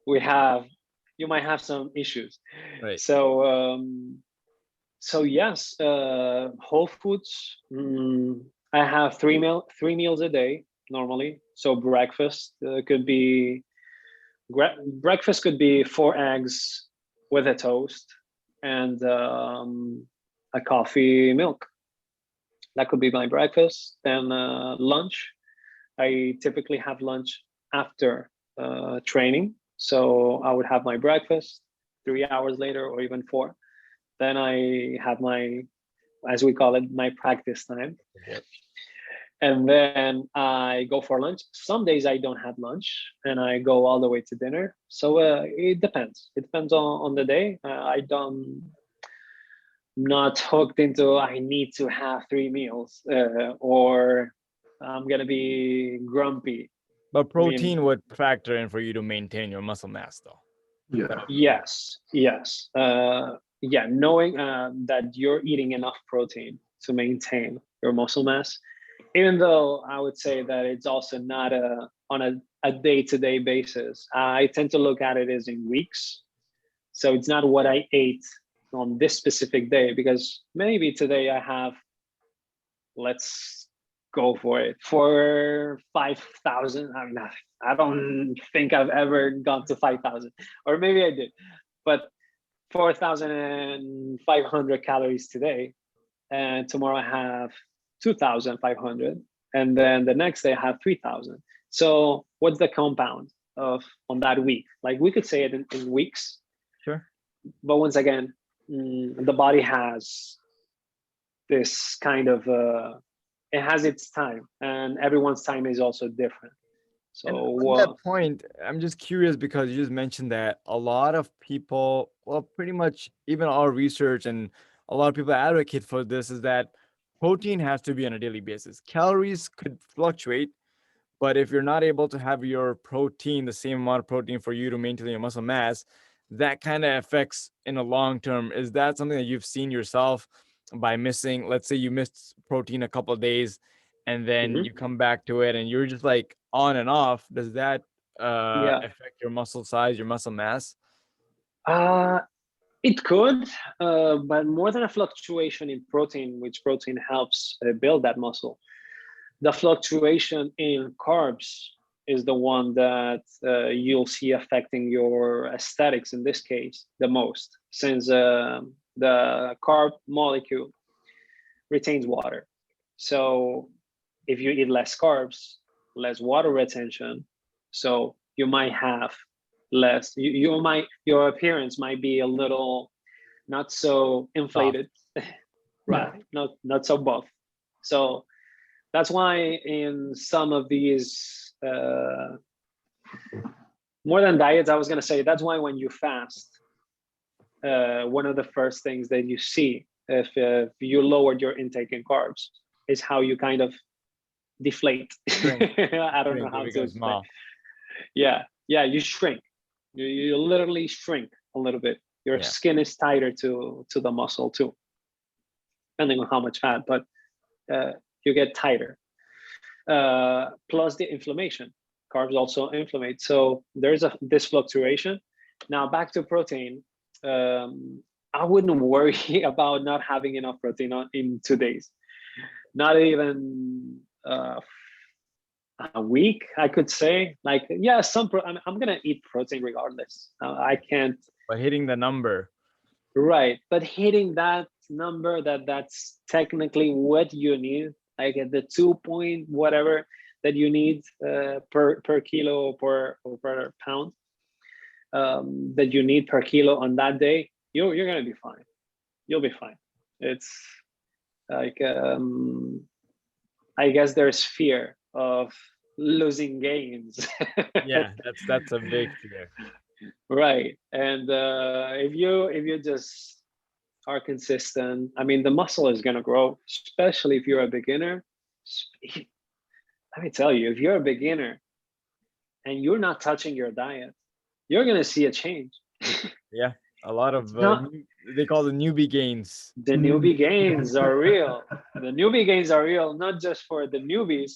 you might have some issues. Right. So yes, whole foods. I have three meals a day normally. So breakfast could be 4 eggs with a toast and a coffee, milk. That could be my breakfast. Then lunch. I typically have lunch after training. So I would have my breakfast 3 hours later, or even 4. Then I have my, as we call it, my practice time. Yep. And then I go for lunch. Some days I don't have lunch and I go all the way to dinner. So it depends. It depends on the day. Not hooked into I need to have 3 meals or I'm going to be grumpy. But protein would factor in for you to maintain your muscle mass though. Yeah. Yes. Yeah, knowing that you're eating enough protein to maintain your muscle mass, even though I would say that it's also not on a day-to-day basis. I tend to look at it as in weeks. So it's not what I ate on this specific day, because maybe today I have, let's go for it, for 5,000. I mean, I don't think I've ever gone to 5,000, or maybe I did, but 4,500 calories today, and tomorrow I have 2,500, and then the next day I have 3,000. So what's the compound of on that week? Like we could say it in weeks. Sure. But once again, the body has this kind of it has its time, and everyone's time is also different. So and on that point, I'm just curious, because you just mentioned that a lot of people, well, pretty much even our research and a lot of people advocate for this, is that protein has to be on a daily basis. Calories could fluctuate, but if you're not able to have your protein, the same amount of protein for you to maintain your muscle mass, that kind of affects in the long term. Is that something that you've seen yourself by missing? Let's say you missed protein a couple of days and then you come back to it and you're just like on and off. Does that affect your muscle size, your muscle mass? It could, but more than a fluctuation in protein, which protein helps build that muscle, the fluctuation in carbs is the one that you'll see affecting your aesthetics in this case the most, since the carb molecule retains water. So if you eat less carbs, less water retention, so you might have less, your appearance might be a little not so inflated, right? Not so buff. So that's why in some of these more than diets, I was going to say, that's why when you fast, one of the first things that you see if you lowered your intake in carbs, is how you kind of deflate. I don't know how to explain. Small. Yeah, you shrink. You literally shrink a little bit. Your skin is tighter to the muscle too, depending on how much fat, but you get tighter. Plus the inflammation. Carbs also inflammate. So there's this fluctuation. Now back to protein. I wouldn't worry about not having enough protein in 2 days. Not even a week, I could say. Like, yeah, I'm gonna eat protein regardless. I can't. But hitting the number. Right, but hitting that number, that's technically what you need, like at the 2 point whatever that you need per kilo or per pound that you need per kilo on that day, you're gonna be fine. You'll be fine. It's like I guess there's fear of losing gains. Yeah, that's a big fear. Right, and if you just are consistent, I mean, the muscle is gonna grow, especially if you're a beginner. Let me tell you, if you're a beginner and you're not touching your diet, you're gonna see a change. Yeah, a lot of they call the newbie gains. The newbie gains are real. The newbie gains are real, not just for the newbies,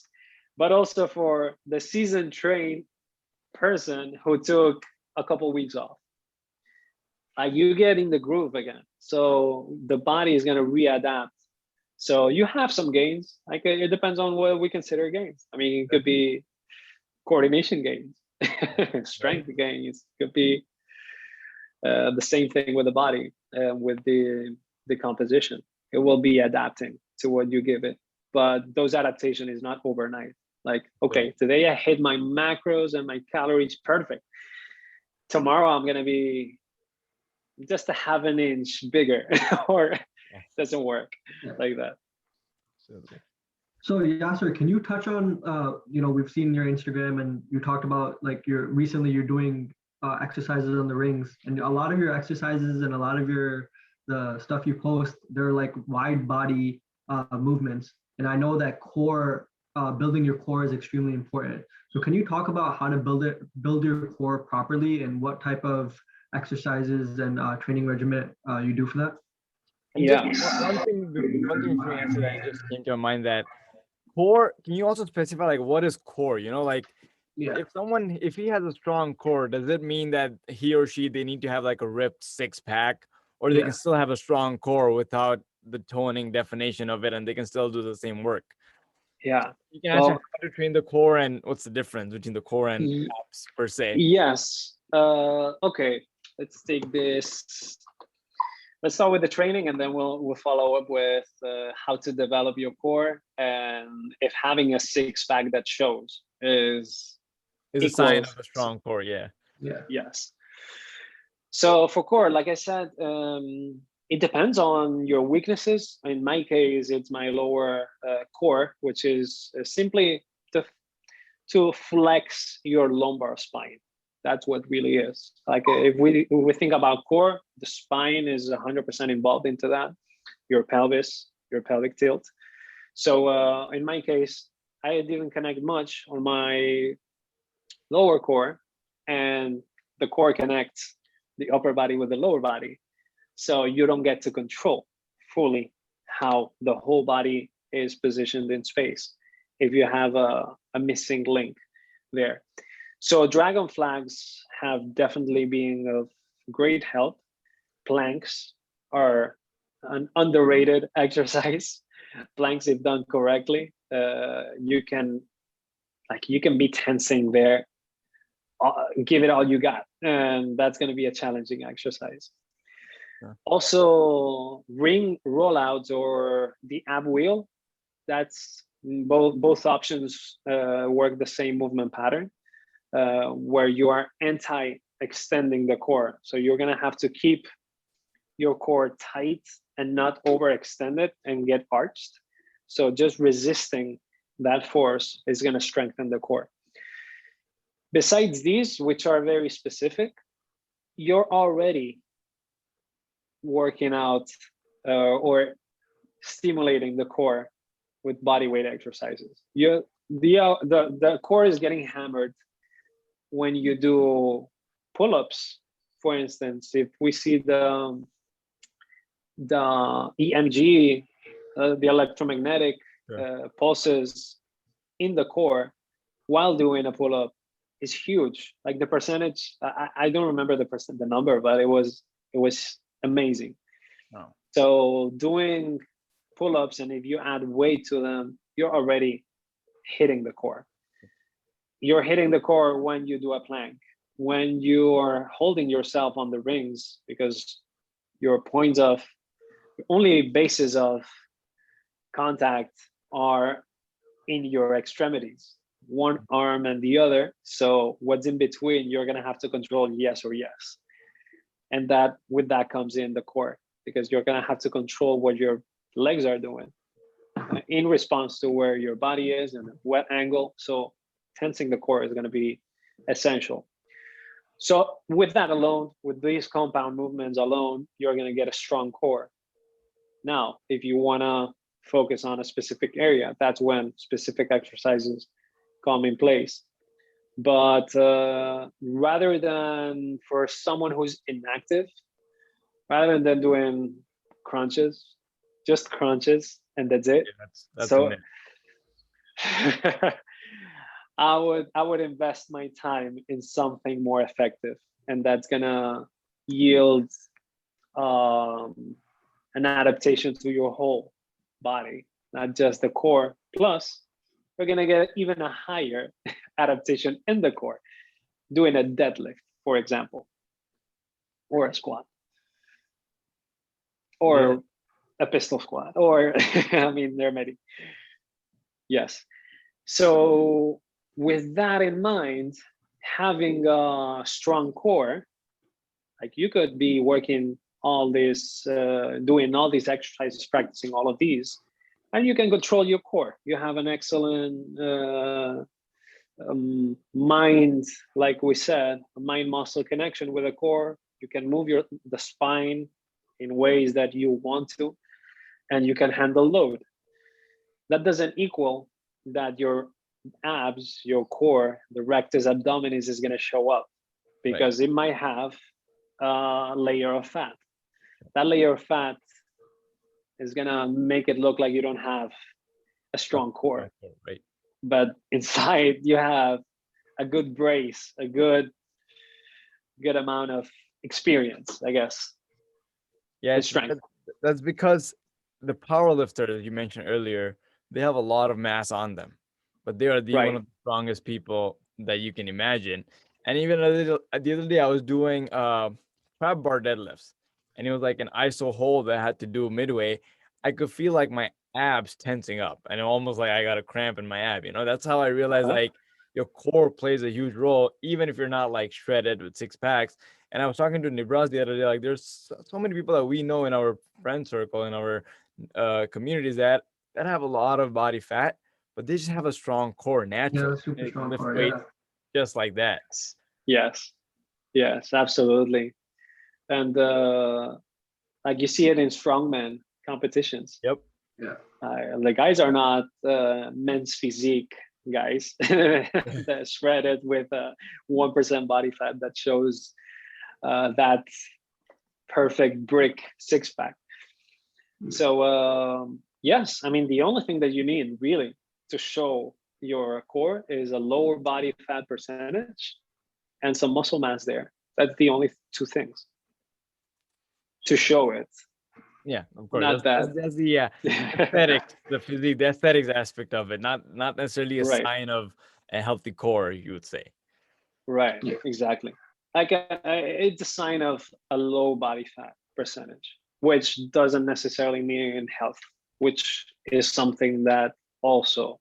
but also for the seasoned trained person who took a couple weeks off. Like, you get in the groove again, so the body is gonna readapt. So you have some gains. Like, it depends on what we consider gains. I mean, it could be coordination gains, strength gains. It could be the same thing with the body, with the composition. It will be adapting to what you give it, but those adaptation is not overnight. Like, okay, today I hit my macros and my calories perfect. Tomorrow I'm gonna be just a half an inch bigger, or doesn't work like that. So Yassir, can you touch on, we've seen your Instagram and you talked about like you're doing exercises on the rings, and a lot of your exercises and a lot of the stuff you post, they're like wide body movements. And I know that building your core is extremely important. So can you talk about how to build your core properly, and what type of exercises and training regimen you do for that? Yeah. One thing before you answer that, just came to my mind that core. Can you also specify like what is core? Like, if he has a strong core, does it mean that he or she they need to have like a ripped 6-pack, or they can still have a strong core without the toning definition of it, and they can still do the same work? Yeah. You can answer how to train the core and what's the difference between the core and abs per se. Yes. Okay. Let's take this. Let's start with the training, and then we'll follow up with how to develop your core, and if having a 6-pack that shows is a sign of a strong core. Yeah. Yes. So for core, like I said, it depends on your weaknesses. In my case, it's my lower core, which is simply to flex your lumbar spine. That's what really is. Like, if we think about core, the spine is 100% involved into that. Your pelvis, your pelvic tilt. So in my case, I didn't connect much on my lower core, and the core connects the upper body with the lower body. So you don't get to control fully how the whole body is positioned in space if you have a missing link there. So dragon flags have definitely been of great help. Planks are an underrated exercise. Planks, if done correctly, you can be tensing there, give it all you got, and that's going to be a challenging exercise. Sure. Also, ring rollouts or the ab wheel. That's both options work the same movement pattern. Where you are anti-extending the core. So you're gonna have to keep your core tight and not overextend it and get arched. So just resisting that force is gonna strengthen the core. Besides these, which are very specific, you're already working out or stimulating the core with body weight exercises. The core is getting hammered when you do pull-ups. For instance, if we see the EMG, the electromagnetic pulses in the core while doing a pull-up is huge. Like the percentage, I don't remember the number, but it was amazing. Oh. So doing pull-ups, and if you add weight to them, you're already hitting the core. You're hitting the core when you do a plank, when you're holding yourself on the rings, because your points of only bases of contact are in your extremities, one arm and the other. So what's in between, you're gonna have to control yes or yes. And that with that comes in the core, because you're gonna have to control what your legs are doing in response to where your body is and what angle. So tensing the core is gonna be essential. So with that alone, with these compound movements alone, you're gonna get a strong core. Now, if you wanna focus on a specific area, that's when specific exercises come in place. But rather than for someone who's inactive, rather than doing crunches, just crunches, and that's it. Yeah, that's So I would invest my time in something more effective, and that's gonna yield an adaptation to your whole body, not just the core. Plus, we're gonna get even a higher adaptation in the core, doing a deadlift, for example, or a squat, or a pistol squat, or I mean, there are many. Yes. So with that in mind, having a strong core, like you could be working all this, doing all these exercises, practicing all of these, and you can control your core. You have an excellent mind, like we said, a mind-muscle connection with the core. You can move the spine in ways that you want to, and you can handle load. That doesn't equal that your abs, your core, the rectus abdominis is going to show up, because it might have a layer of fat. That layer of fat is going to make it look like you don't have a strong core. Right. But inside you have a good brace, a good amount of experience, I guess. Yeah, and strength. That's because the power lifters, as you mentioned earlier, they have a lot of mass on them, but they are one of the strongest people that you can imagine. And even the other day, I was doing trap bar deadlifts, and it was like an iso hold that I had to do midway. I could feel like my abs tensing up, and almost like I got a cramp in my ab. That's how I realized like your core plays a huge role, even if you're not like shredded with six packs. And I was talking to Nibraz the other day, like there's so many people that we know in our friend circle, in our communities that have a lot of body fat, but they just have a strong core naturally. Yeah, super strong lift core, weight yeah. just like that. Yes, absolutely. And like you see it in strongman competitions. Yep. Yeah. The guys are not men's physique guys. They're shredded with 1% body fat that shows that perfect brick six pack. So yes, I mean, the only thing that you need really to show your core is a lower body fat percentage and some muscle mass there. That's the only two things to show it. Yeah, of course. Not that's the aesthetics, the physique, the aesthetics aspect of it, not necessarily a sign of a healthy core, you would say. Right, exactly. Like it's a sign of a low body fat percentage, which doesn't necessarily mean health, which is something that also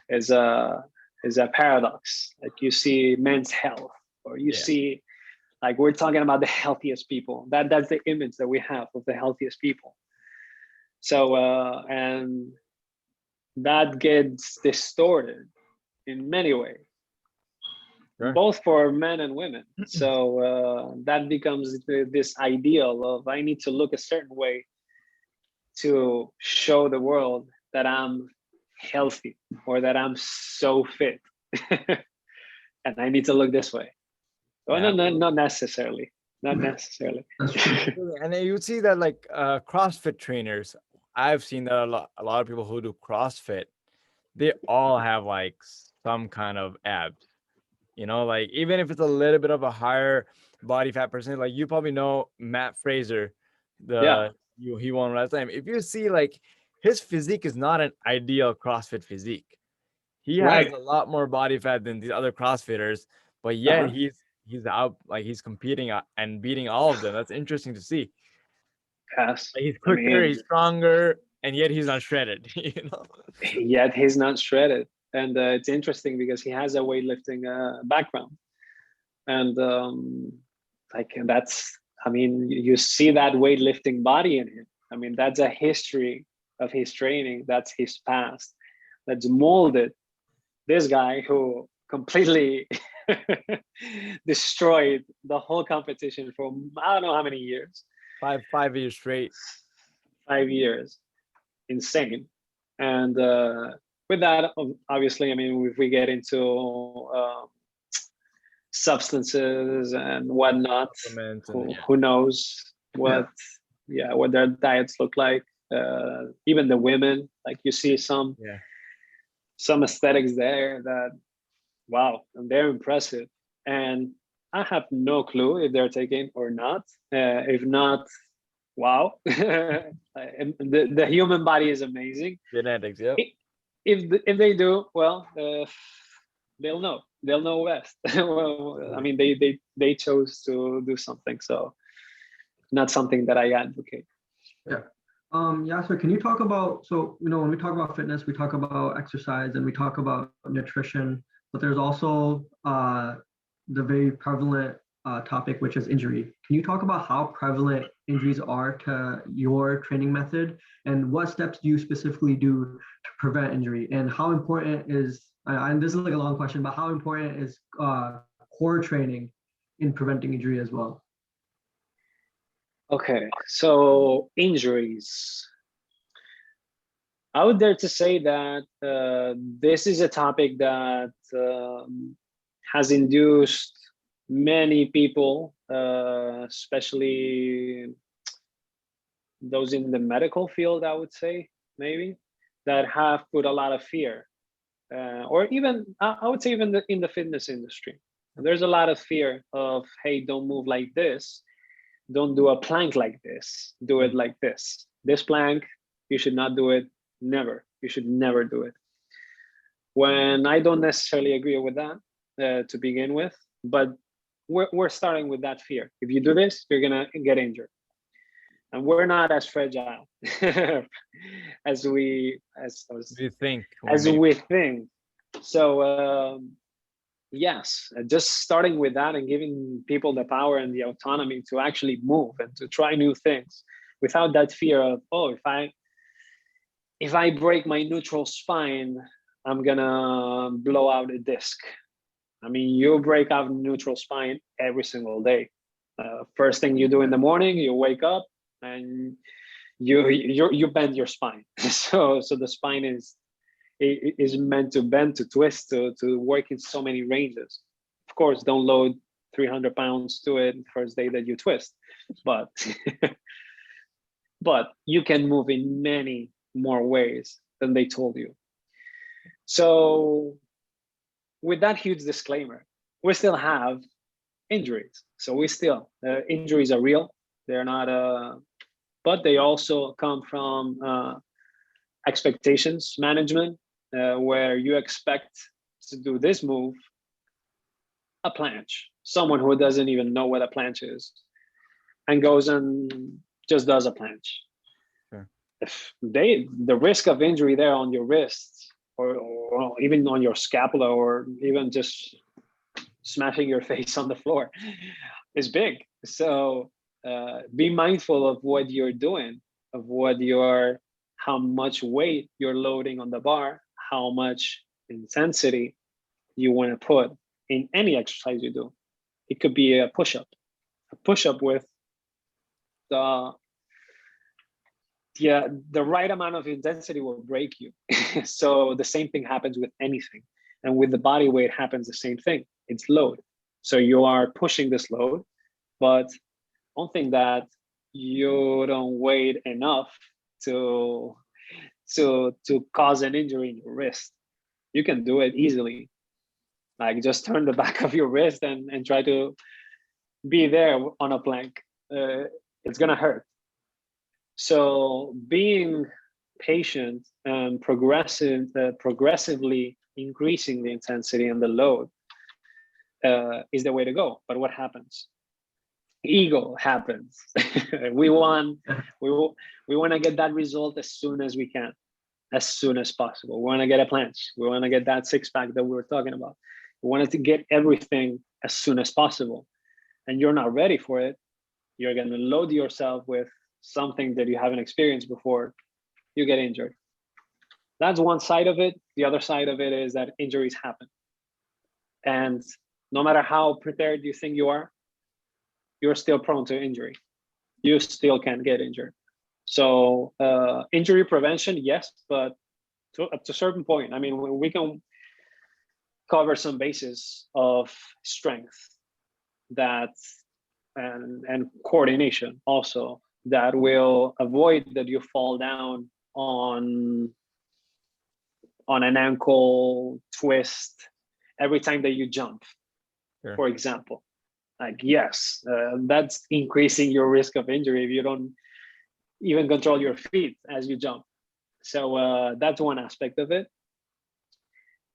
is a paradox. Like you see men's health, or you see, like we're talking about the healthiest people. That's the image that we have of the healthiest people. So and that gets distorted in many ways. Sure. Both for men and women. So that becomes this ideal of I need to look a certain way to show the world that I'm healthy or that I'm so fit. And I need to look this way. Well, Yeah. not necessarily. Not necessarily. That's true. And then you would see that like CrossFit trainers, I've seen that a lot of people who do CrossFit, they all have like some kind of abs. You know, like even if it's a little bit of a higher body fat percentage, like you probably know Matt Fraser, Yeah. he won last time. If you see like his physique is not an ideal CrossFit physique. He has Right. a lot more body fat than these other CrossFitters, but yet he's out, like he's competing and beating all of them. That's interesting to see. Yes. Like, he's I quicker, mean, he's stronger, and yet he's not shredded. You know. yet he's not shredded. And it's interesting because he has a weightlifting background. And like that's, I mean, you see that weightlifting body in him. I mean, that's a history of his training. That's his past. That's molded this guy who completely destroyed the whole competition for I don't know how many years. 5 years straight. 5 years. Insane. And with that, obviously, I mean, if we get into substances and whatnot, who knows what what their diets look like. Even the women, like you see some aesthetics there that wow, and they're impressive. And I have no clue if they're taking or not. If not, wow. And the human body is amazing. Genetics, yeah. If they do, well, they'll know. They'll know best. Well, I mean, they chose to do something, so not something that I advocate. Yeah. Yassir, can you talk about, so, you know, when we talk about fitness, we talk about exercise and we talk about nutrition, but there's also the very prevalent topic, which is injury. Can you talk about how prevalent injuries are to your training method and what steps do you specifically do to prevent injury, and how important is, and this is like a long question, but how important is core training in preventing injury as well? Okay, so injuries. I would dare to say that this is a topic that has induced many people, especially those in the medical field, I would say, maybe, that have put a lot of fear. Or even, I would say even in the fitness industry. There's a lot of fear of, hey, don't move like this. Don't do a plank like this. Do it like this. This plank, you should not do it. Never. You should never do it. When I don't necessarily agree with that to begin with, but we're starting with that fear. If you do this, you're gonna get injured. And we're not as fragile as we think. So yes, just starting with that and giving people the power and the autonomy to actually move and to try new things without that fear of, oh, if I break my neutral spine, I'm gonna blow out a disc. I mean, you break out neutral spine every single day. First thing you do in the morning, you wake up and you bend your spine. So the spine is meant to bend, to twist, to work in so many ranges. Of course, don't load 300 pounds to it first day that you twist, but but you can move in many more ways than they told you. So with that huge disclaimer, we still have injuries. So we still, injuries are real. They're not, but they also come from expectations management, where you expect to do this move, a planche, someone who doesn't even know what a planche is, and goes and just does a planche. Sure. If the risk of injury there on your wrists, or even on your scapula, or even just smashing your face on the floor, is big. So be mindful of what you're doing, of how much weight you're loading on the bar, how much intensity you want to put in any exercise you do. It could be a push-up with the yeah, the right amount of intensity will break you. So the same thing happens with anything. And with the body weight happens the same thing. It's load. So you are pushing this load, but don't think that you don't weigh enough to to cause an injury in your wrist. You can do it easily. Like just turn the back of your wrist and try to be there on a plank. It's gonna hurt. So being patient and progressively increasing the intensity and the load is the way to go. But what happens? Ego happens. we want to get that result as soon as we can, as soon as possible. We want to get a planche. We want to get that six pack that we were talking about. We wanted to get everything as soon as possible, and you're not ready for it. You're going to load yourself with something that you haven't experienced before. You get injured. That's one side of it. The other side of it is that injuries happen, and no matter how prepared you think you are, you're still prone to injury. You still can get injured. So injury prevention, yes, but up to a certain point. I mean, we can cover some bases of strength that and coordination also that will avoid that you fall down on an ankle twist every time that you jump, sure. For example. Like, yes, that's increasing your risk of injury if you don't even control your feet as you jump. So that's one aspect of it.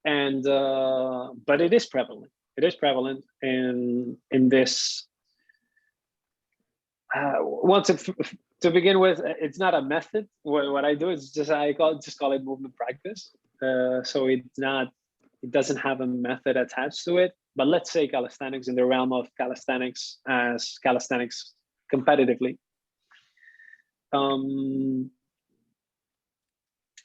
And but it is prevalent. It is prevalent in this. To begin with, it's not a method. What I do is just call it movement practice. So it doesn't have a method attached to it. But let's say calisthenics, in the realm of calisthenics, as calisthenics competitively.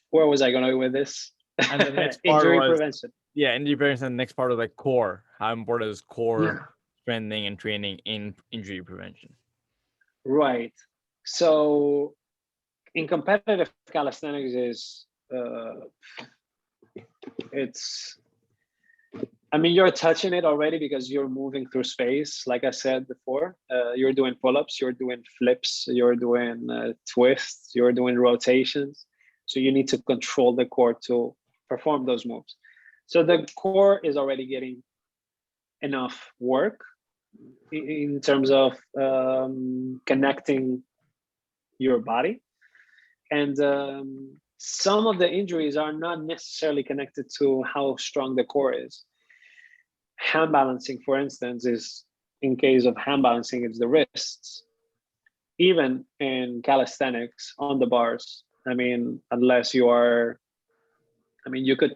Where was I going to go with this? And the next part injury was, prevention. Yeah, injury prevention. The next part was like core. How important is core strengthening and training in injury prevention? Right. So in competitive calisthenics is I mean, you're touching it already because you're moving through space. Like I said before, you're doing pull-ups, you're doing flips, you're doing twists, you're doing rotations. So you need to control the core to perform those moves. So the core is already getting enough work in terms of connecting your body. And some of the injuries are not necessarily connected to how strong the core is. Hand balancing, for instance, is, in case of hand balancing, it's the wrists. Even in calisthenics on the bars, I mean, unless you are, I mean, you could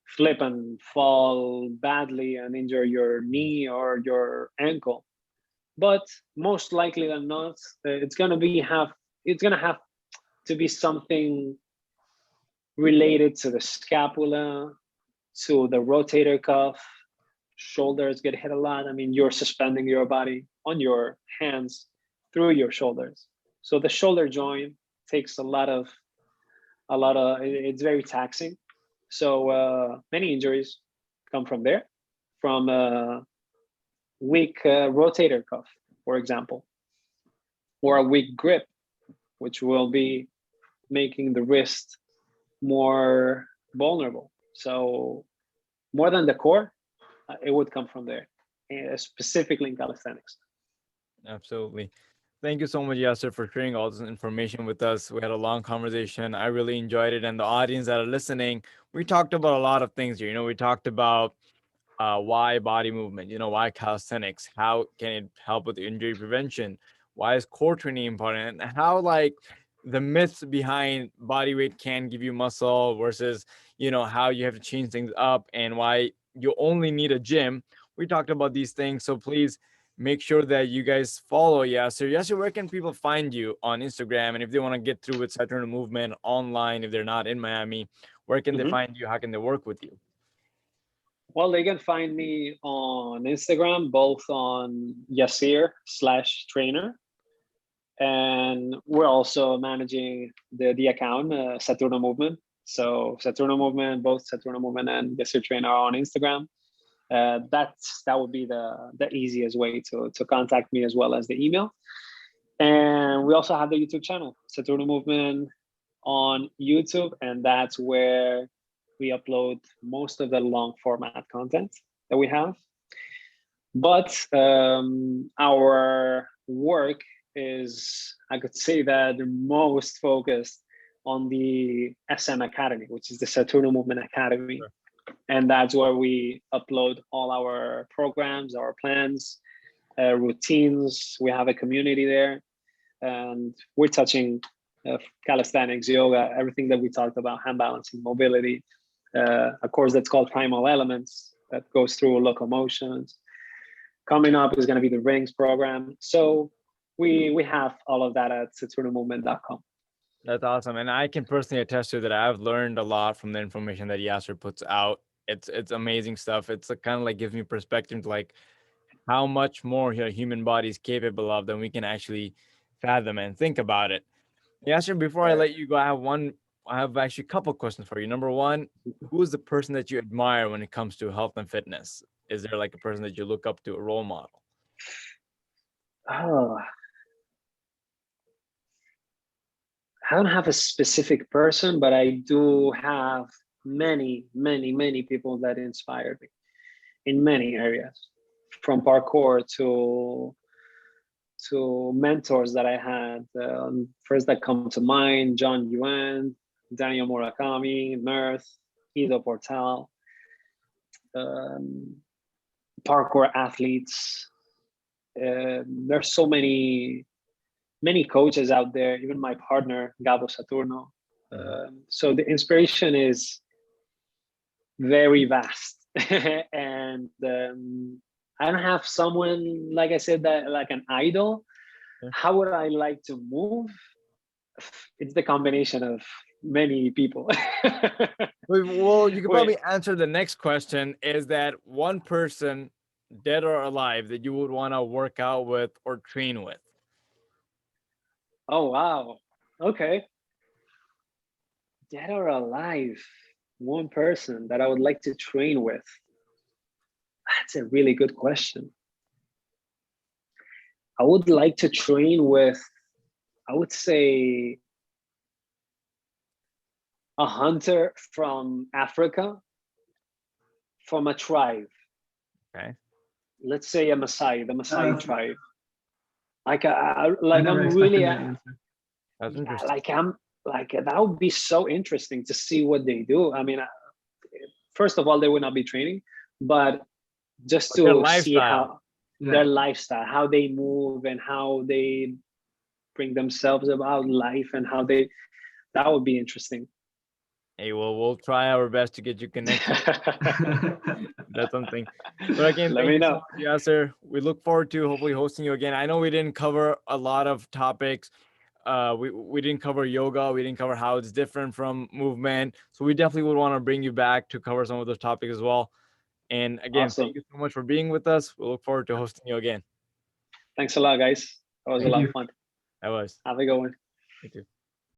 flip and fall badly and injure your knee or your ankle, but most likely than not, it's gonna have to be something related to the scapula, to the rotator cuff. Shoulders get hit a lot. I mean, you're suspending your body on your hands through your shoulders. So the shoulder joint takes a lot of, it's very taxing. So many injuries come from there, from a weak rotator cuff, for example, or a weak grip, which will be making the wrist more vulnerable. So more than the core, it would come from there, specifically in calisthenics. Absolutely. Thank you so much, Yassir, for sharing all this information with us. We had a long conversation. I really enjoyed it. And the audience that are listening, we talked about a lot of things here. You know, we talked about why body movement, you know, why calisthenics, how can it help with injury prevention? Why is core training important? And how, like, the myths behind body weight can give you muscle versus, you know, how you have to change things up and why you only need a gym. We talked about these things. So please make sure that you guys follow Yassir. Yassir, where can people find you on Instagram? And if they want to get through with Saturn Movement online, if they're not in Miami, where can they find you? How can they work with you? Well, they can find me on Instagram, both on Yassir /trainer And we're also managing the account, Saturno Movement. So Saturno Movement, both Saturno Movement and Yassir Trainer are on Instagram. That would be the easiest way to contact me, as well as the email. And we also have the YouTube channel, Saturno Movement on YouTube, and that's where we upload most of the long format content that we have. But our work is, I could say that, the most focused on the SM Academy, which is the Saturno Movement Academy. Sure. And that's where we upload all our programs, our plans, routines. We have a community there, and we're touching calisthenics, yoga, everything that we talked about, hand balancing, mobility, a course that's called Primal Elements that goes through locomotions. Coming up is going to be the rings program. So we have all of that at saturnomovement.com. That's awesome. And I can personally attest to that. I've learned a lot from the information that Yassir puts out. It's amazing stuff. It's kind of like gives me perspective to like how much more your human body is capable of than we can actually fathom and think about it. Yassir, before I let you go, I have actually a couple questions for you. Number one, who is the person that you admire when it comes to health and fitness? Is there like a person that you look up to, a role model? Oh, I don't have a specific person, but I do have many, many, many people that inspired me in many areas, from parkour to mentors that I had. First that come to mind: John Yuan, Daniel Murakami, Mirth, Ido Portal, parkour athletes. There's so many coaches out there, even my partner, Gabo Saturno. So the inspiration is very vast. And I don't have someone, like I said, that like an idol. How would I like to move? It's the combination of many people. Well, you can probably answer the next question. Is that one person, dead or alive, that you would want to work out with or train with? Oh, wow. Okay. Dead or alive, one person that I would like to train with. That's a really good question. I would like to train with, I would say, a hunter from Africa, from a tribe. Okay. Let's say a Maasai, the Maasai tribe. Like, I I'm never really, expected that answer. That's interesting. that would be so interesting to see what they do. I mean, first of all, they would not be training, but just to see how their lifestyle, how they move, and how they bring themselves about life, and how that would be interesting. Hey, well, we'll try our best to get you connected. That's something. But again, Let thank me you so know. much, Yassir. We look forward to hopefully hosting you again. I know we didn't cover a lot of topics. We didn't cover yoga. We didn't cover how it's different from movement. So we definitely would want to bring you back to cover some of those topics as well. And again, Awesome. Thank you so much for being with us. We look forward to hosting you again. Thanks a lot, guys. That was a lot of fun. That was. Have a good one. You too.